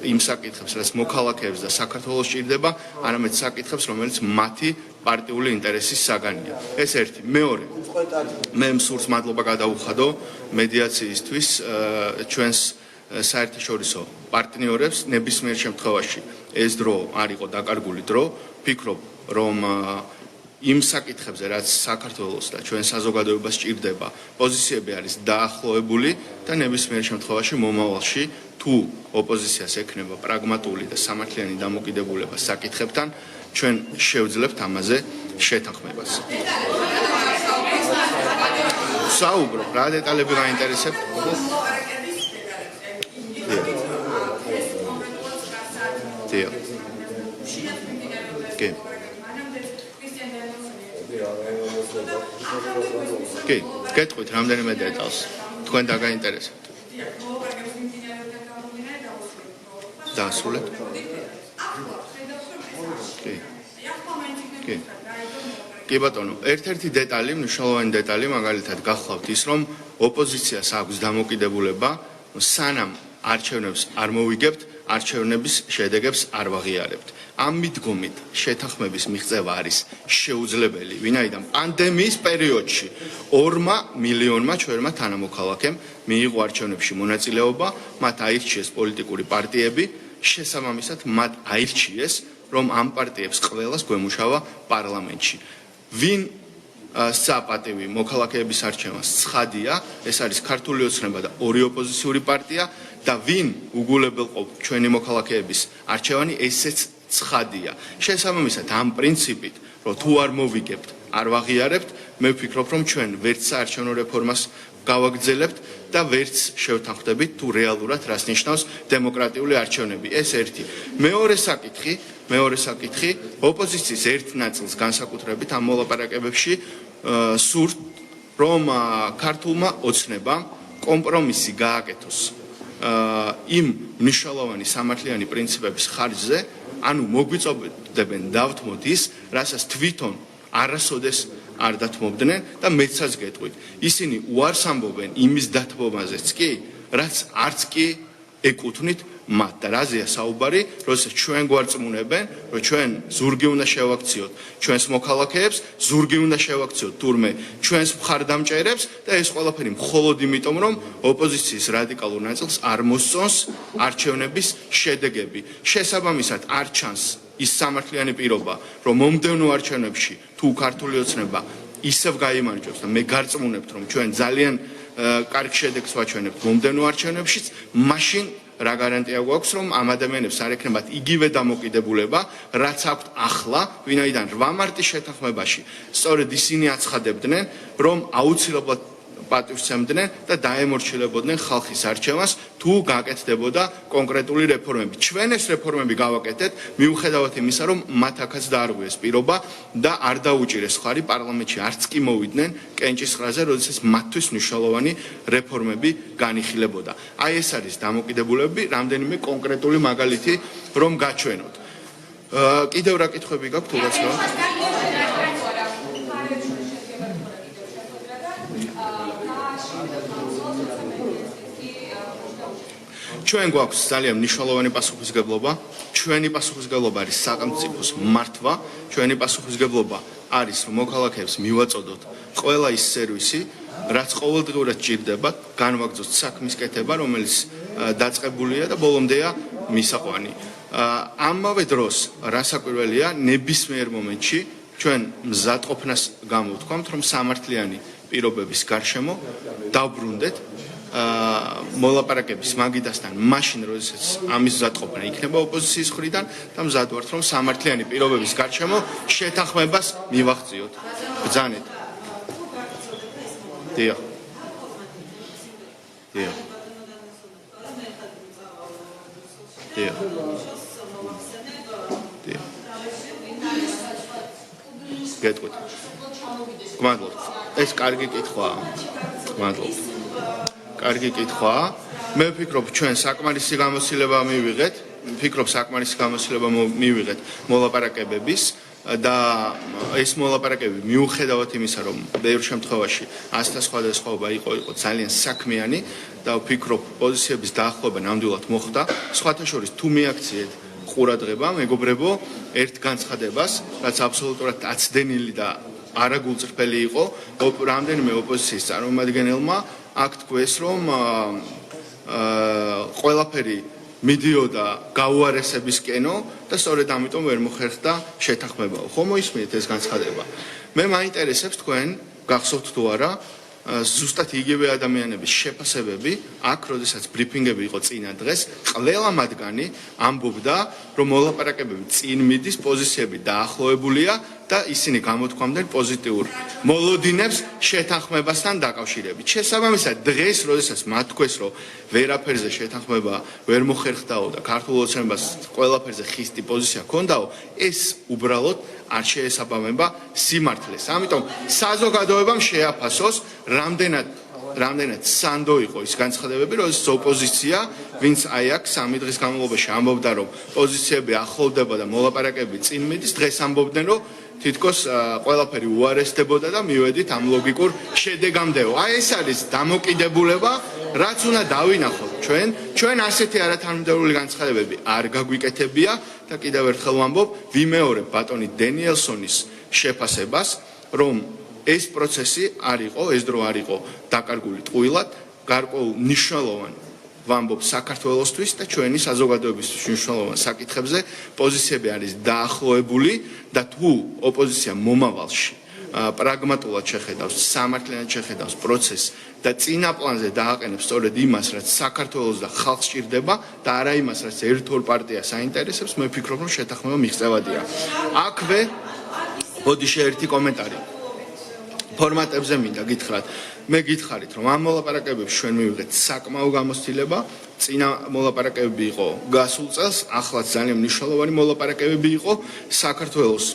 იმ საკითხებს, რაც მოქალაქეებს და საქართველოს ჭირდება, არამედ საკითხებს, რომელიც მათი პარტიული ინტერესის საგანია. ეს ერთი. მეორე. მე მსურს მადლობა გადაუხადო მედიაციისთვის ჩვენს საერთაშორისო პარტნიორებს, ნებისმიერ შემთხვევაში ეს დრო არ იყო დაკარგული დრო. ვფიქრობ, რომ იმ საკითხებზე, რაც საქართველოს და ჩვენ საზოგადოებას სჭირდება, პოზიციები არის დაახლოებული და ნებისმიერ შემთხვევაში მომავალში თუ ოპოზიციას ექნება პრაგმატული და სამართლიანი დამოკიდებულება საკითხებთან, ჩვენ შევძლებთ ამაზე შეთანხმებას. საუბრობ, რა დეტალები გაინტერესებთ? კი, გეტყვით რამდენიმე დეტალს. თქვენ დაგაინტერესებთ. დაასრულეთ. კი ბატონო, ერთ-ერთი დეტალი, მნიშვნელოვანი დეტალი, მაგალითად გახლავთ ის, რომ ოპოზიციას აქვს დამოკიდებულება, სანამ არჩევნებს არ მოვიგებთ, არჩევნების შედეგებს არ ვაღიარებთ. ამ მიდგომით შეთანხმების მიღწევა არის შეუძლებელი, ვინაიდან პანდემიის პერიოდში 2 მილიონმა ჩვენმა თანამოქალაქემ მიიღო არჩევნებში მონაწილეობა, მათ აირჩიეს პოლიტიკური პარტიები, შესაბამისად მათ აირჩიეს, რომ ამ პარტიებს ყველას გვემუშავა პარლამენტში. ვინ საპატივი მოქალაქეების არჩევას ცხადია, ეს არის ქართული ოცნება და ორი ოპოზიციური პარტია და ვინ უგულებელყოფ ჩვენი მოქალაქეების არჩევანი, ესეც ცხადია. შესაბამისად ამ პრინციპით, რომ თუ არ მოვიგებთ, არ ვაღიარებთ, მე ვფიქრობ, რომ ჩვენ ვერც საარჩევნო რეფორმას გავაგრძელებთ და ვერც შევთანხმდებით თუ რეალურად რას ნიშნავს დემოკრატიული არჩევნები. ეს ერთი. მეორე საკითხი, ოპოზიციის ერთ ნაწილს განსაკუთრებით ამ მოლაპარაკებებში სურთ, რომ ქართულმა ოცნებამ კომპრომისი გააკეთოს იმ მნიშვნელოვანი სამართლიანი პრინციპების ხარჯზე, ანუ მოგვიწოდებენ დავთმოთ ის, რასაც თვითონ არასოდეს არ დათმობდნენ და მეცაც გეტყვით. ისინი უარს ამბობენ იმის დათმობაზეც კი, რაც არც კი ეკუთვნით მათ და რაზეა საუბარი, როდესაც ჩვენ გვარწმუნებენ, რომ ჩვენ ზურგი უნდა შევაქციოთ ჩვენს მოქალაქეებს, ზურგი უნდა შევაქციოთ თურმე ჩვენს მხარდამჭერებს და ეს ყველაფერი მხოლოდ იმიტომ, რომ ოპოზიციის რადიკალურ ნაწილს არ მოსწონს არჩევნების შედეგები. შესაბამისად არ ჩანს ის სამართლიანი პირობა, რომ მომდევნო არჩევნებში თუ ქართული ოცნება ისევ გაიმარჯვებს და მე გარწმუნებთ, რომ ჩვენ ძალიან კარგ შედეგს ვაჩვენებთ მომდევნო არჩევნებშიც, მაშინ რა გარანტია გვაქვს, რომ ამ ადამიანებს არ ექნებათ იგივე დამოკიდებულება, რაც აქვთ ახლა, ვინაიდან 8 მარტის შეთანხმებაში სწორედ ისინი აცხადებდნენ, რომ აუცილებლად პატივცემდნენ და დაემორჩილებოდნენ ხალხის არჩევანს, თუ გაკეთდებოდა კონკრეტული რეფორმები. ჩვენ ეს რეფორმები გავაკეთეთ, მიუხედავად იმისა, რომ მათ აქაც დაარღვიეს პირობა და არ დაუჭირეს ხარი პარლამენტში არც კი მოვიდნენ კენჭისყრაზე, როდესაც მათთვის მნიშვნელოვანი რეფორმები განიხილებოდა. აი ეს არის დამოკიდებულება, რამდენიმე კონკრეტული მაგალითი რომ გაჩვენოთ. კიდევ რა კითხვები გაქვთ თუ რაც რა? ჩვენ გვაქვს ძალიან მნიშვნელოვანი პასუხისგებლობა. ჩვენი პასუხისგებლობა არის სახელმწიფოს მართვა, ჩვენი პასუხისგებლობა არის რომ მოქალაქეებს მივაწოდოთ ყველა ის სერვისი, რაც ყოველდღიურად ჭირდება, განვაგრძოთ საქმის კეთება, რომელიც დაწყებულია და ბოლომდეა მისაყვანი. ამავე დროს, რასაკვირველია, ნებისმიერ მომენტში ჩვენ მზადყოფნას გამოვთქვამთ, რომ სამართლიანი პირობების გარშემო დავბრუნდეთ მოლაპარაკების მაგიდასთან მაშინ, როდესაც ამის მზადყოფნა იქნება ოპოზიციის მხრიდან და მზად ვართ, რომ სამართლიანი პირობების გარშემო შეთანხმებას მივახციოთ. ბრძანეთ. დიახ. დიახ. დიახ. დიახ. გეტყვით. გმადლობთ. ეს კარგი კითხვაა. გმადლობთ. კარგი კითხვაა. მე ვფიქრობ, ჩვენ საკმარისი გამოცდილება მივიღეთ, მოლაპარაკებების და ეს მოლაპარაკებები მიუხედავად იმისა, რომ ბევრ შემთხვევაში ასთა სხვადასხვაობა იყო ძალიან საქმიანი და ვფიქრობ, პოზიციების დაახლოება ნამდვილად მოხდა. სხვათა შორის თუ მიაქციეთ ყურადღება, მეგობრებო, ერთ განცხადებას, რაც აბსოლუტურად აცდენილი და არაგულწრფელი იყო, რამდენიმე ოპოზიციის წარმომადგენელმა აქ თქვეს, რომ ყველაფერი მიდიოდა გაუარესებისკენო და სწორედ ამიტომ ვერ მოხერხდა შეთანხმებაო. ხომ მოისმენთ ეს განცხადება? მე მაინტერესებს თქვენ გახსოვთ თუ არა ზუსტად იგივე ადამიანების შეფასებები აქ, როდესაც ბრიფინგები იყო წინა დღეს, ყველა მათგანი ამბობდა, რომ მოლაპარაკებები წინ მიდის, პოზიციები დაახლოებულია და ისინი გამოთქვამდნენ პოზიტიურ მოლოდინებს შეთანხმებასთან დაკავშირებით. შესაბამისად, დღეს, როდესაც მათ თქვეს, რომ ვერაფერზე შეთანხმება ვერ მოხერხდაო და ქართულ ოცნებას ყველაფერზე ხისტი პოზიცია ჰქონდაო, ეს უბრალოდ არ შეესაბამება სიმართლეს. ამიტომ საზოგადოებამ შეაფასოს, რამდენად სანდო იყო ის განცხადებები, როდესაც ოპოზიცია, ვინც აი აქ 3 დღის განმავლობაში ამბობდა, რომ პოზიციები ახლოვდება და მოლაპარაკებები წინ მიდის, დღეს ამბობდნენ, რომ თითქოს ყველაფერი უარესდებოდა და მივედით ამ ლოგიკურ შედეგამდეო. აი ეს არის დამოკიდებულება, რაც უნდა დავინახოთ ჩვენ ასეთი არათანმიმდევრული განცხადებები არ გაგვიკეთებია და კიდევ ერთხელ ვამბობ, ვიმეორებ ბატონი დენიელსონის შეფასებას, რომ ეს პროცესი არ იყო, ეს დრო არ იყო დაკარგული ტყუილად, გარკვეულ მნიშვნელოვან ვამბობ საქართველოსთვის და ჩვენი საზოგადოებისთვის მნიშვნელოვან საკითხებზე პოზიციები არის დაახლოებული და თუ ოპოზიცია მომავალში პრაგმატულად შეხედავს, სამართლიანად შეხედავს პროცესს და წინა პლანზე დააყენებს სწორედ იმას, რაც საქართველოს და ხალხს სჭირდება და არა იმას, რაც ერთ-ორ პარტიას აინტერესებს, მე ვფიქრობ, რომ შეთანხმება მიღწევადია. აქვე ბოდიში ერთი კომენტარი. ფორმატებზე მინდა გითხრათ. მე გითხარით, რომ ამ მოლაპარაკებებში ჩვენ მივიღეთ საკმაო გამოცდილება. წინა მოლაპარაკებები იყო გასულ წელს, ახლაც ძალიან მნიშვნელოვანი მოლაპარაკებები იყო საქართველოს.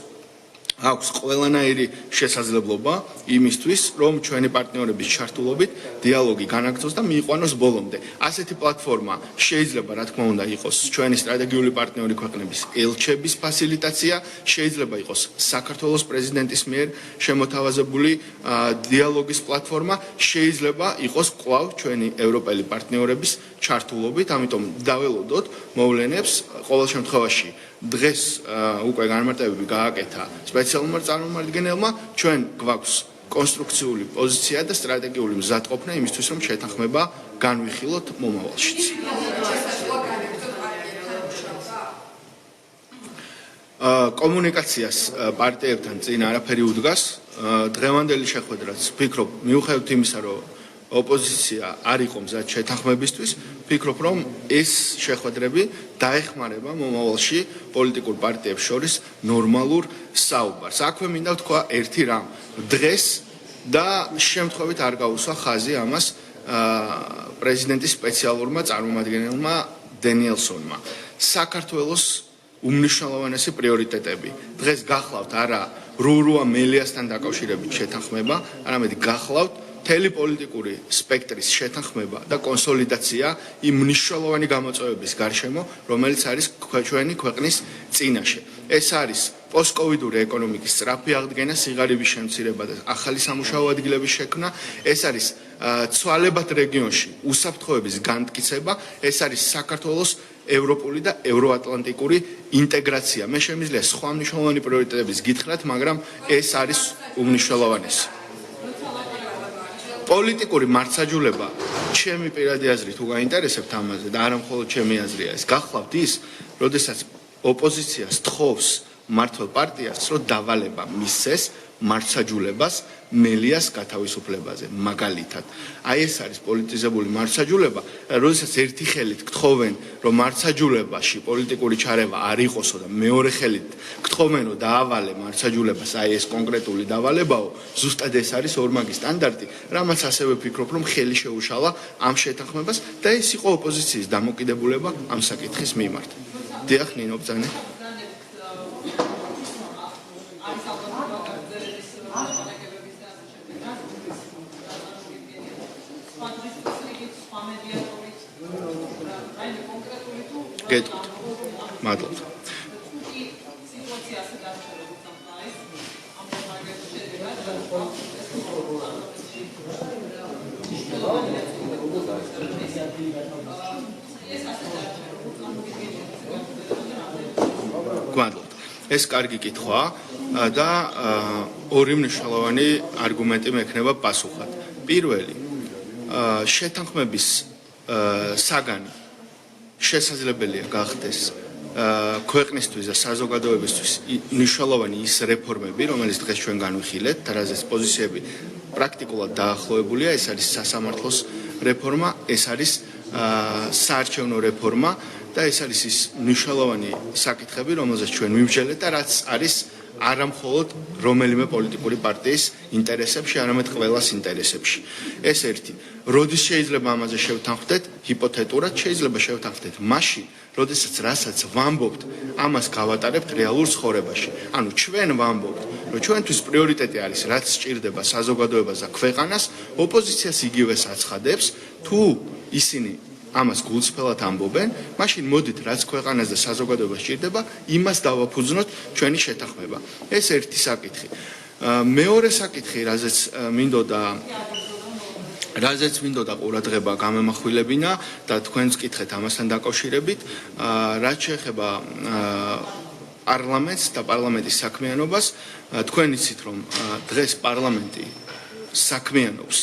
აქვს ყველანაირი შესაძლებლობა იმისთვის, რომ ჩვენი პარტნიორების ჩართულობით დიალოგი განაგრძოს და მიიყვანოს ბოლომდე. ასეთი პლატფორმა შეიძლება, რა თქმა უნდა, იყოს ჩვენი სტრატეგიული პარტნიორი ქვეყნების ელჩების ფასილიტაცია, შეიძლება იყოს საქართველოს პრეზიდენტის მიერ შემოთავაზებული დიალოგის პლატფორმა, შეიძლება იყოს კვლავ ჩვენი ევროპელი პარტნიორების ჩართულობით, ამიტომ დაველოდოთ მოვლენებს ყოველ შემთხვევაში. დღეს უკვე განმარტებები გააკეთა სპეციალურმა წარმომადგენელმა, ჩვენ გვაქვს კონსტრუქციული პოზიცია და სტრატეგიული მზადყოფნა იმისთვის, რომ შეთანხმება განვიხილოთ მომავალშიც. კომუნიკაციას პარტიებთან წინ არაფერი უდგას. დღევანდელი შეხვედრაც ვფიქრობ, მიუხედავად იმისა, რომ ოპოზიცია არ იყო მზად შეთანხმებისთვის, ვფიქრობ, რომ ეს შეხვედრები დაეხმარება მომავალში პოლიტიკურ პარტიებს შორის ნორმალურ საუბარს. აქვე მინდა ვთქვა ერთი რამ. დღეს და შემთხვევით არ გაუსვა ხაზი ამას პრეზიდენტის სპეციალურმა წარმომადგენელმა დენიელსონმა. საქართველოს უმნიშვნელოვანესი პრიორიტეტები. დღეს გახლავთ არა რურუა მელიასთან დაკავშირებით შეთანხმება, არამედ გახლავთ მთელი პოლიტიკური სპექტრის შეთანხმება და კონსოლიდაცია იმ მნიშვნელოვანი გამოწვევების გარშემო, რომელიც არის ჩვენი ქვეყნის წინაშე. ეს არის პოსტკოვიდური ეკონომიკის სწრაფი აღდგენა, სიღარიბის შემცირება და ახალი სამუშაო ადგილების შექმნა, ეს არის ცვალებად რეგიონში უსაფრთხოების განმტკიცება, ეს არის საქართველოს ევროპული და ევროატლანტიკური ინტეგრაცია. მე შემიძლია სხვა მნიშვნელოვანი პრიორიტეტების გითხრათ, მაგრამ ეს არის უმნიშვნელოვანესი. პოლიტიკური მართსაჯულება, ჩემი პირადი აზრით თუ გაინტერესებთ ამაზე და არა მხოლოდ ჩემი აზრია, ეს გახლავთ ის, როდესაც ოპოზიცია სთხოვს მართლ პარტიას, რომ დავალება მისცეს მართსაჯულებას მელიას გათავისუფლებაზე, მაგალითად. აი ეს არის პოლიტიზებული მართსაჯულება, როდესაც ერთი ხელით გთხოვენ, რომ მართსაჯულებაში პოლიტიკური ჩარევა არ იყოსო და მეორე ხელით გთხოვენ, რომ დაავალე მართსაჯულებას, აი ეს კონკრეტული დავალებაო, ზუსტად ეს არის ორმაგი სტანდარტი, რამაც ასევე ვფიქრობ, რომ ხელი შეუშალა ამ შეთანხმებას და ეს იყო ოპოზიციის დამოკიდებულება ამ საკითხის მიმართ. დიახ, ნინო ბძანე. გეტყვით. მადლობა. გვადლობთ. ეს კარგი კითხვაა და ორი მნიშვნელოვანი არგუმენტი მექნება პასუხად. პირველი, შეთანხმების საგანი შესაძლებელია გახდეს ქვეყნისთვის და საზოგადოებისთვის მნიშვნელოვანი ის რეფორმები, რომელიც დღეს ჩვენ განვიხილეთ და რაზეც პოზიციები პრაქტიკულად დაახლოებულია, ეს არის სასამართლოს რეფორმა, ეს არის საარჩევნო რეფორმა და ეს არის ის მნიშვნელოვანი საკითხები, რომელზეც ჩვენ მივჯელეთ და რაც არის არა მხოლოდ რომელიმე პოლიტიკური პარტიის ინტერესებში, არამედ ყველას ინტერესებში. ეს ერთი. როდის შეიძლება ამაზე შევთანხმდეთ? ჰიპოთეტურად შეიძლება შევთანხმდეთ მაშინ, როდესაც რასაც ვამბობთ, ამას გავატარებთ რეალურ ცხოვრებაში. ანუ ჩვენ ვამბობთ, რომ ჩვენთვის პრიორიტეტი არის, რაც სჭირდება საზოგადოებას და ქვეყანას, ოპოზიციას იგივეს აცხადებს, თუ ისინი ამას გულწრფელად ამბობენ, მაშინ მოდით რაც ქვეყანას და საზოგადოებას სჭირდება, იმას დავაფუძნოთ ჩვენი შეთანხმება. ეს ერთი საკითხი. მეორე საკითხი, რაზეც მინდოდა ყურადღება გამემახვილებინა და თქვენს კითხეთ ამასთან დაკავშირებით, რაც შეეხება პარლამენტს და პარლამენტის საქმიანობას, თქვენ იცით, რომ დღეს პარლამენტი საქმიანობს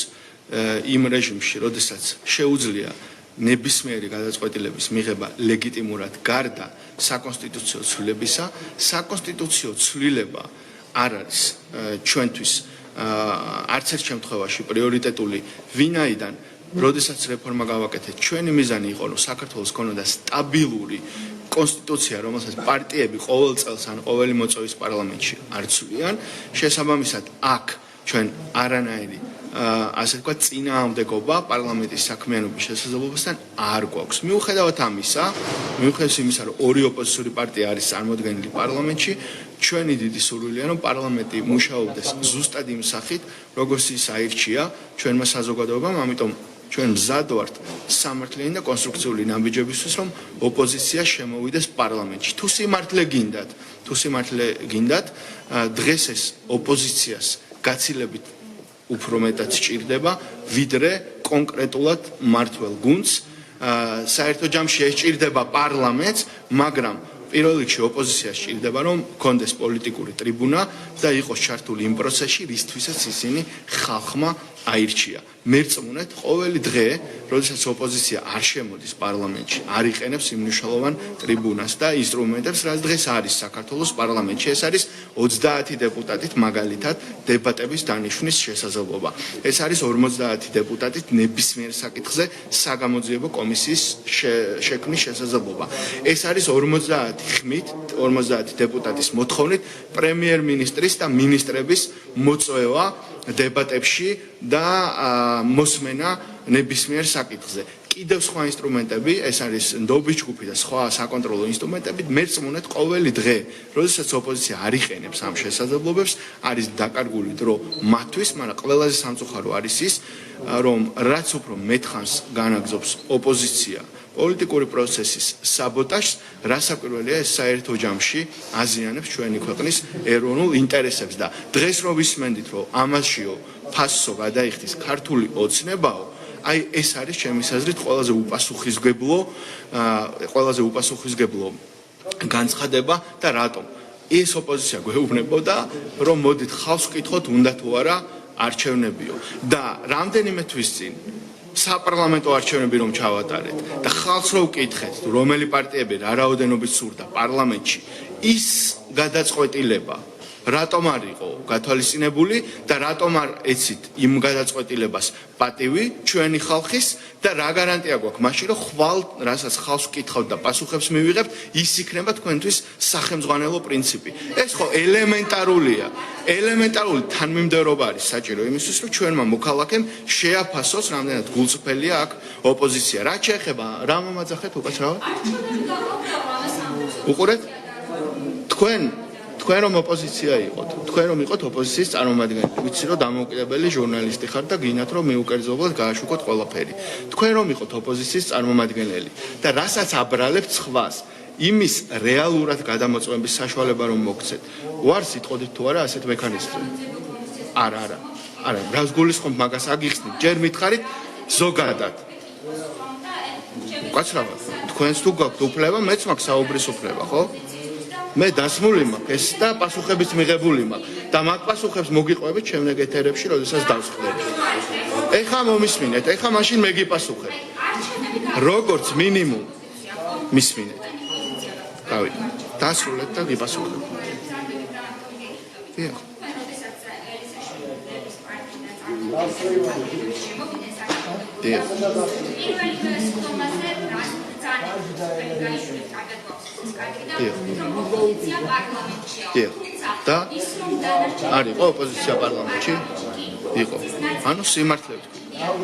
იმ რეჟიმში, როდესაც შეუძლია ნებისმიერი გადაწყვეტილების მიღება ლეგიტიმურად გარდა საკონსტიტუციო ცვლილებისა, საკონსტიტუციო ცვლილება არ არის ჩვენთვის არც ერთ შემთხვევაში პრიორიტეტული, ვინაიდან როდესაც რეფორმა გავაკეთეთ, ჩვენი მიზანი იყო, რომ საქართველოს ქონოდა სტაბილური კონსტიტუცია, რომელსაც პარტიები ყოველ წელს ან ყოველი მოწვევის პარლამენტში არ ცვლიან, შესაბამისად აქ ჩვენ არანაირი ასე ვთქვათ, წინააღმდეგობა პარლამენტის საქმიანობის შესაძლებლობასთან არ გვაქვს. მიუხედავად ამისა, რომ ორი ოპოზიციური პარტია არის წარმოდგენილი პარლამენტში, ჩვენი დიდი სურვილია, რომ პარლამენტი მუშაობდეს ზუსტად იმ სახით, როგორც ის აირჩია ჩვენმა საზოგადოებამ, ამიტომ ჩვენ მზად ვართ სამართლიანი და კონსტრუქციული ნაბიჯებისთვის, რომ ოპოზიცია შემოვიდეს პარლამენტში. თუ სიმართლე გინდათ, დღეს ეს ოპოზიციას გაცილებით უფრო მეტად სჭირდება, ვიდრე კონკრეტულად მმართველ გუნდს. საერთო ჯამში ეს სჭირდება პარლამენტს, მაგრამ პირველ რიგში ოპოზიციას სჭირდება, რომ კონდეს პოლიტიკური ტრიბუნა და იყოს ჩართული იმ პროცესში, რისთვისაც ისინი ხალხმა აირჩია. მერწმუნეთ, ყოველი დღე, როდესაც ოპოზიცია არ შემოდის პარლამენტში, არ იყენებს იმ მნიშვნელოვან ტრიბუნას და ინსტრუმენტებს, რაც დღეს არის საქართველოს პარლამენტში. ეს არის 30 დეპუტატით მაგალითად დებატების დანიშვნის შესაძლებლობა. ეს არის 50 დეპუტატით ნებისმიერ საკითხზე საგამოძიებო კომისიის შექმნის შესაძლებლობა. ეს არის 50 დეპუტატის მოთხოვნით პრემიერ-მინისტრის და მინისტრების მოწვევა დებატებში და მოსმენა ნებისმიერ საკითხზე. კიდევ სხვა ინსტრუმენტები, ეს არის ნდობის ჯგუფი და სხვა საკონტროლო ინსტრუმენტები, მერწმუნეთ ყოველი დღე, როდესაც ოპოზიცია არ იყენებს ამ შესაძლებლობებს, არის დაკარგული დრო მათთვის, მაგრამ ყველაზე სამწუხარო არის ის, რომ რაც უფრო მეტხანს განაგზობს ოპოზიცია პოლიტიკური პროცესის საბოტაჟს, რასაკვირველია ეს საერთო ჯამში აზიანებს ჩვენი ქვეყნის ეროვნულ ინტერესებს და დღეს რომ ვისმენდით, რომ ამაშიო ფასო გადაიხდის ქართული ოცნებაო, აი ეს არის ჩემი აზრით ყველაზე უპასუხისმგებლო განცხადება და რატომ ეს ოპოზიცია გვეუბნებოდა, რომ მოდით ხალხს ვკითხოთ, უნდა თუ არა არჩევნებიო და რამდენიმე თვის წინ საპარლამენტო არჩევნები რომ ჩავატარეთ და ხალხს რო ვკითხეთ, რომელი პარტიები რა რაოდენობით სურდა პარლამენტში, ის გადაწყვეტილება რატომ არ იყო გათვალისწინებული და რატომ არ ეცით იმ გადაწყვეტილებას პატივი ჩვენი ხალხის და რა გარანტია გვაქვს მაშინ, რომ ხვალ რასაც ხალხს ვკითხავთ და პასუხებს მივიღებთ, ის იქნება თქვენთვის სახელმძღვანელო პრინციპი. ეს ხო ელემენტარული თანმიმდევრობა არის საჭირო იმისთვის, რომ ჩვენმა მოქალაქემ შეაფასოს, რამდენად გულწრფელია აქ ოპოზიცია. რაც შეეხება რა მომაძახეთ უკაცრავად? უყურეთ? თქვენ რომ ოპოზიცია იყოთ, თქვენ რომ იყოთ ოპოზიციის წარმომადგენელი, ვიცი რომ დამოუკიდებელი ჟურნალისტი ხართ და გინათ რომ მიუკერძობლად გააშუქოთ ყველაფერი. თქვენ რომ იყოთ ოპოზიციის წარმომადგენელი და რასაც აბრალებთ სხვას, იმის რეალურად გადამოწმების საშუალება რომ მოგცეთ. ვარ სიტყოდით თუ არა ასეთ მექანიზმზე? არა. რას გულისხმობ მაგას აგიხსნით, ჯერ მითხარით ზოგადად. უკაცრავად, თქვენს თუ გაქვთ უფლება, მეც მაქვს საუბრის უფლება, ხო? მე დასმული მაქვს ეს და პასუხებიც მიღებული მაქვს და მაგ პასუხებს მოგიყვებით შემდეგ ეთერებში, როდესაც დავსხდები. ეხლა მომისმინეთ, ეხლა მაშინ მე გიპასუხებ. როგორც მინიმუმ მისმინეთ. გავიგე. დასრულეთ და გიპასუხებ. დიახ. დიახ. და არ იყო ოპოზიცია პარლამენტში? იყო. ანუ სიმართლე ვთქვი.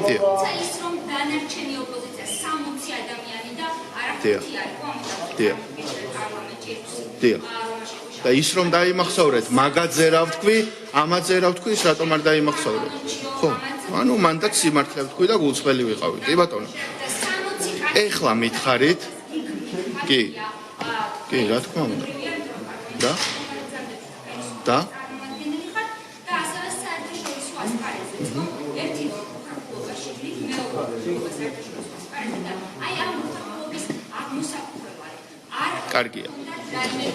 დიახ. ის რომ დანარჩენი ოპოზიცია 60 ადამიანი და დიახ. დიახ. დიახ. და ის რომ დაიმახსოვრეთ, მაგაზე რა ვთქვი, ამაზე რა ვთქვი, ის რატომ არ დაიმახსოვრეთ? ხო. ანუ მანდაც სიმართლე ვთქვი და გულწრფელი ვიყავი. კი ბატონო. ეხლა მითხარით? კი. კი, რა თქმა უნდა. და? და? კარგია.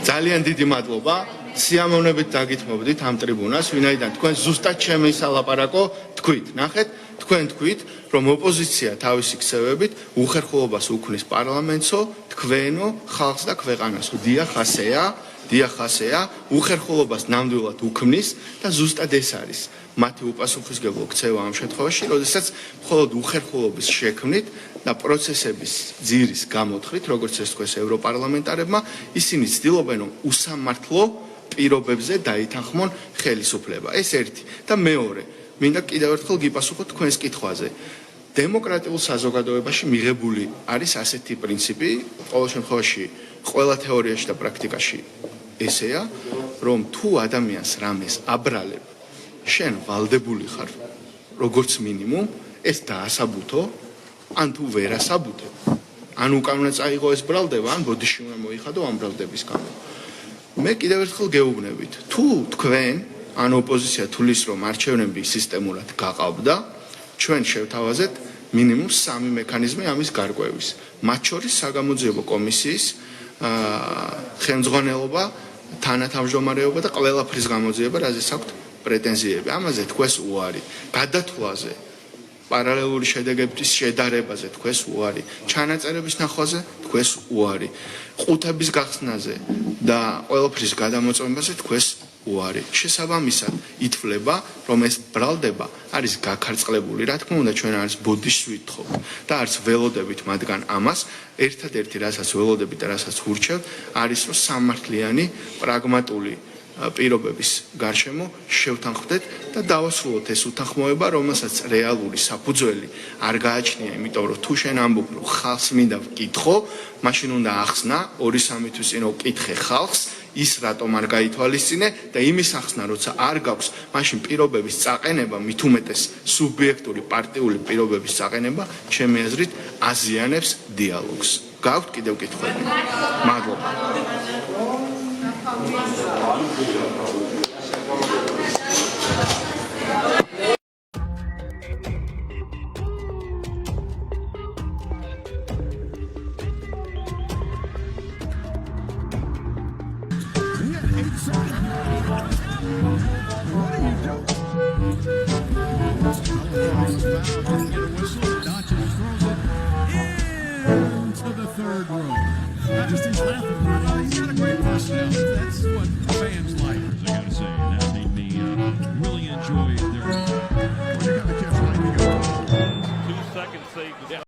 ძალიან დიდი მადლობა. სიამოვნებით დაგითმობდით ამ ტრიბუნას, ვინაიდან თქვენ ზუსტად ჩემი სალაპარაკო თქვით. ნახეთ, თქვენ თქვით, რომ ოპოზიცია თავისი ქსევებით უხერხულობას უქმნის პარლამენტსო, თქვენო, ხალხს და ქვეყანასო. დიახ, ასეა, დიახ, ასეა, უხერხულობას ნამდვილად უქმნის და ზუსტად ეს არის მათი უპასუხისმგებლო ქცევა ამ შემთხვევაში, როდესაც მხოლოდ უხერხულობის შექმნით და პროცესების ძირის გამოთხრით, როგორც ეს თქვეს ევროპარლამენტარებმა, ისინი ცდილობენ, რომ უსამართლო პირობებზე დაითანხმონ ხელისუფლება. ეს ერთი და მეორე, მინდა კიდევ ერთხელ გიპასუხოთ თქვენს კითხვაზე. დემოკრატიულ საზოგადოებაში მიღებული არის ასეთი პრინციპი, ყოველ შემთხვევაში, ყველა თეორიაში და პრაქტიკაში ესეა, რომ თუ ადამიანს რამეს აბრალებ, შენ ვალდებული ხარ, როგორც მინიმუმ, ეს დაასაბუთო, ან თუ ვერ ასაბუთებ. ან უკან უნდა წაიღო ეს ბრალდება, ან ბოდიში უნდა მოიხადო ამ ბრალდების გამო. მე კიდევ ერთხელ გეუბნებით, თუ თქვენ ან ოპოზიცია თulis რომ არჩევნები სისტემურად გაყავდა, ჩვენ შევთავაზეთ მინიმუმ 3 მექანიზმი ამის გარკვევის. მათ შორის საგამოძიებო კომისიის ხელმძღვანელობა, თანათავმჯდომარეობა და ყველაფრის გამოძიება, რაზეც აქვთ პრეტენზიები. ამაზე თქვენს უარი. გადათვლაზე, პარალელური შედეგების შედარებაზე თქვენს უარი. ჩანაწერების ნახვაზე თქვენს უარი. ყუთების გახსნაზე და ყველაფრის გადამოწმებაზე თქვენს უარი. შესაბამისად, ითვლება, რომ ეს ბრალდება არის გაქარწყლებული. რა თქმა უნდა, ჩვენ არის ბოდიშს ვითხოვთ და არც ველოდებით მათგან ამას. ერთადერთი, რასაც ველოდებით და რასაც ვურჩევთ, არის რომ სამართლიანი, პრაგმატული პირობების გარშემო შევთანხმდეთ და დავასრულოთ ეს უთანხმოება, რომელსაც რეალური საფუძველი არ გააჩნია, იმიტომ რომ თუ შენ ამბობ, რომ ხალხს მინდა ვკითხო, მაშინ უნდა ახსნა 2-3 თვის წინ ვკითხე ხალხს, ის რატომ არ გაითვალისწინე და იმის ახსნა, როცა არ გაქვს, მაშინ პირობების წაყენება, მით უმეტეს სუბიექტური პარტიული პირობების წაყენება, ჩემი აზრით, აზიანებს დიალოგს. გაქვთ კიდევ კითხვები? მადლობა. Into the third row. Majesty's laughing. He's got a great personality. That's what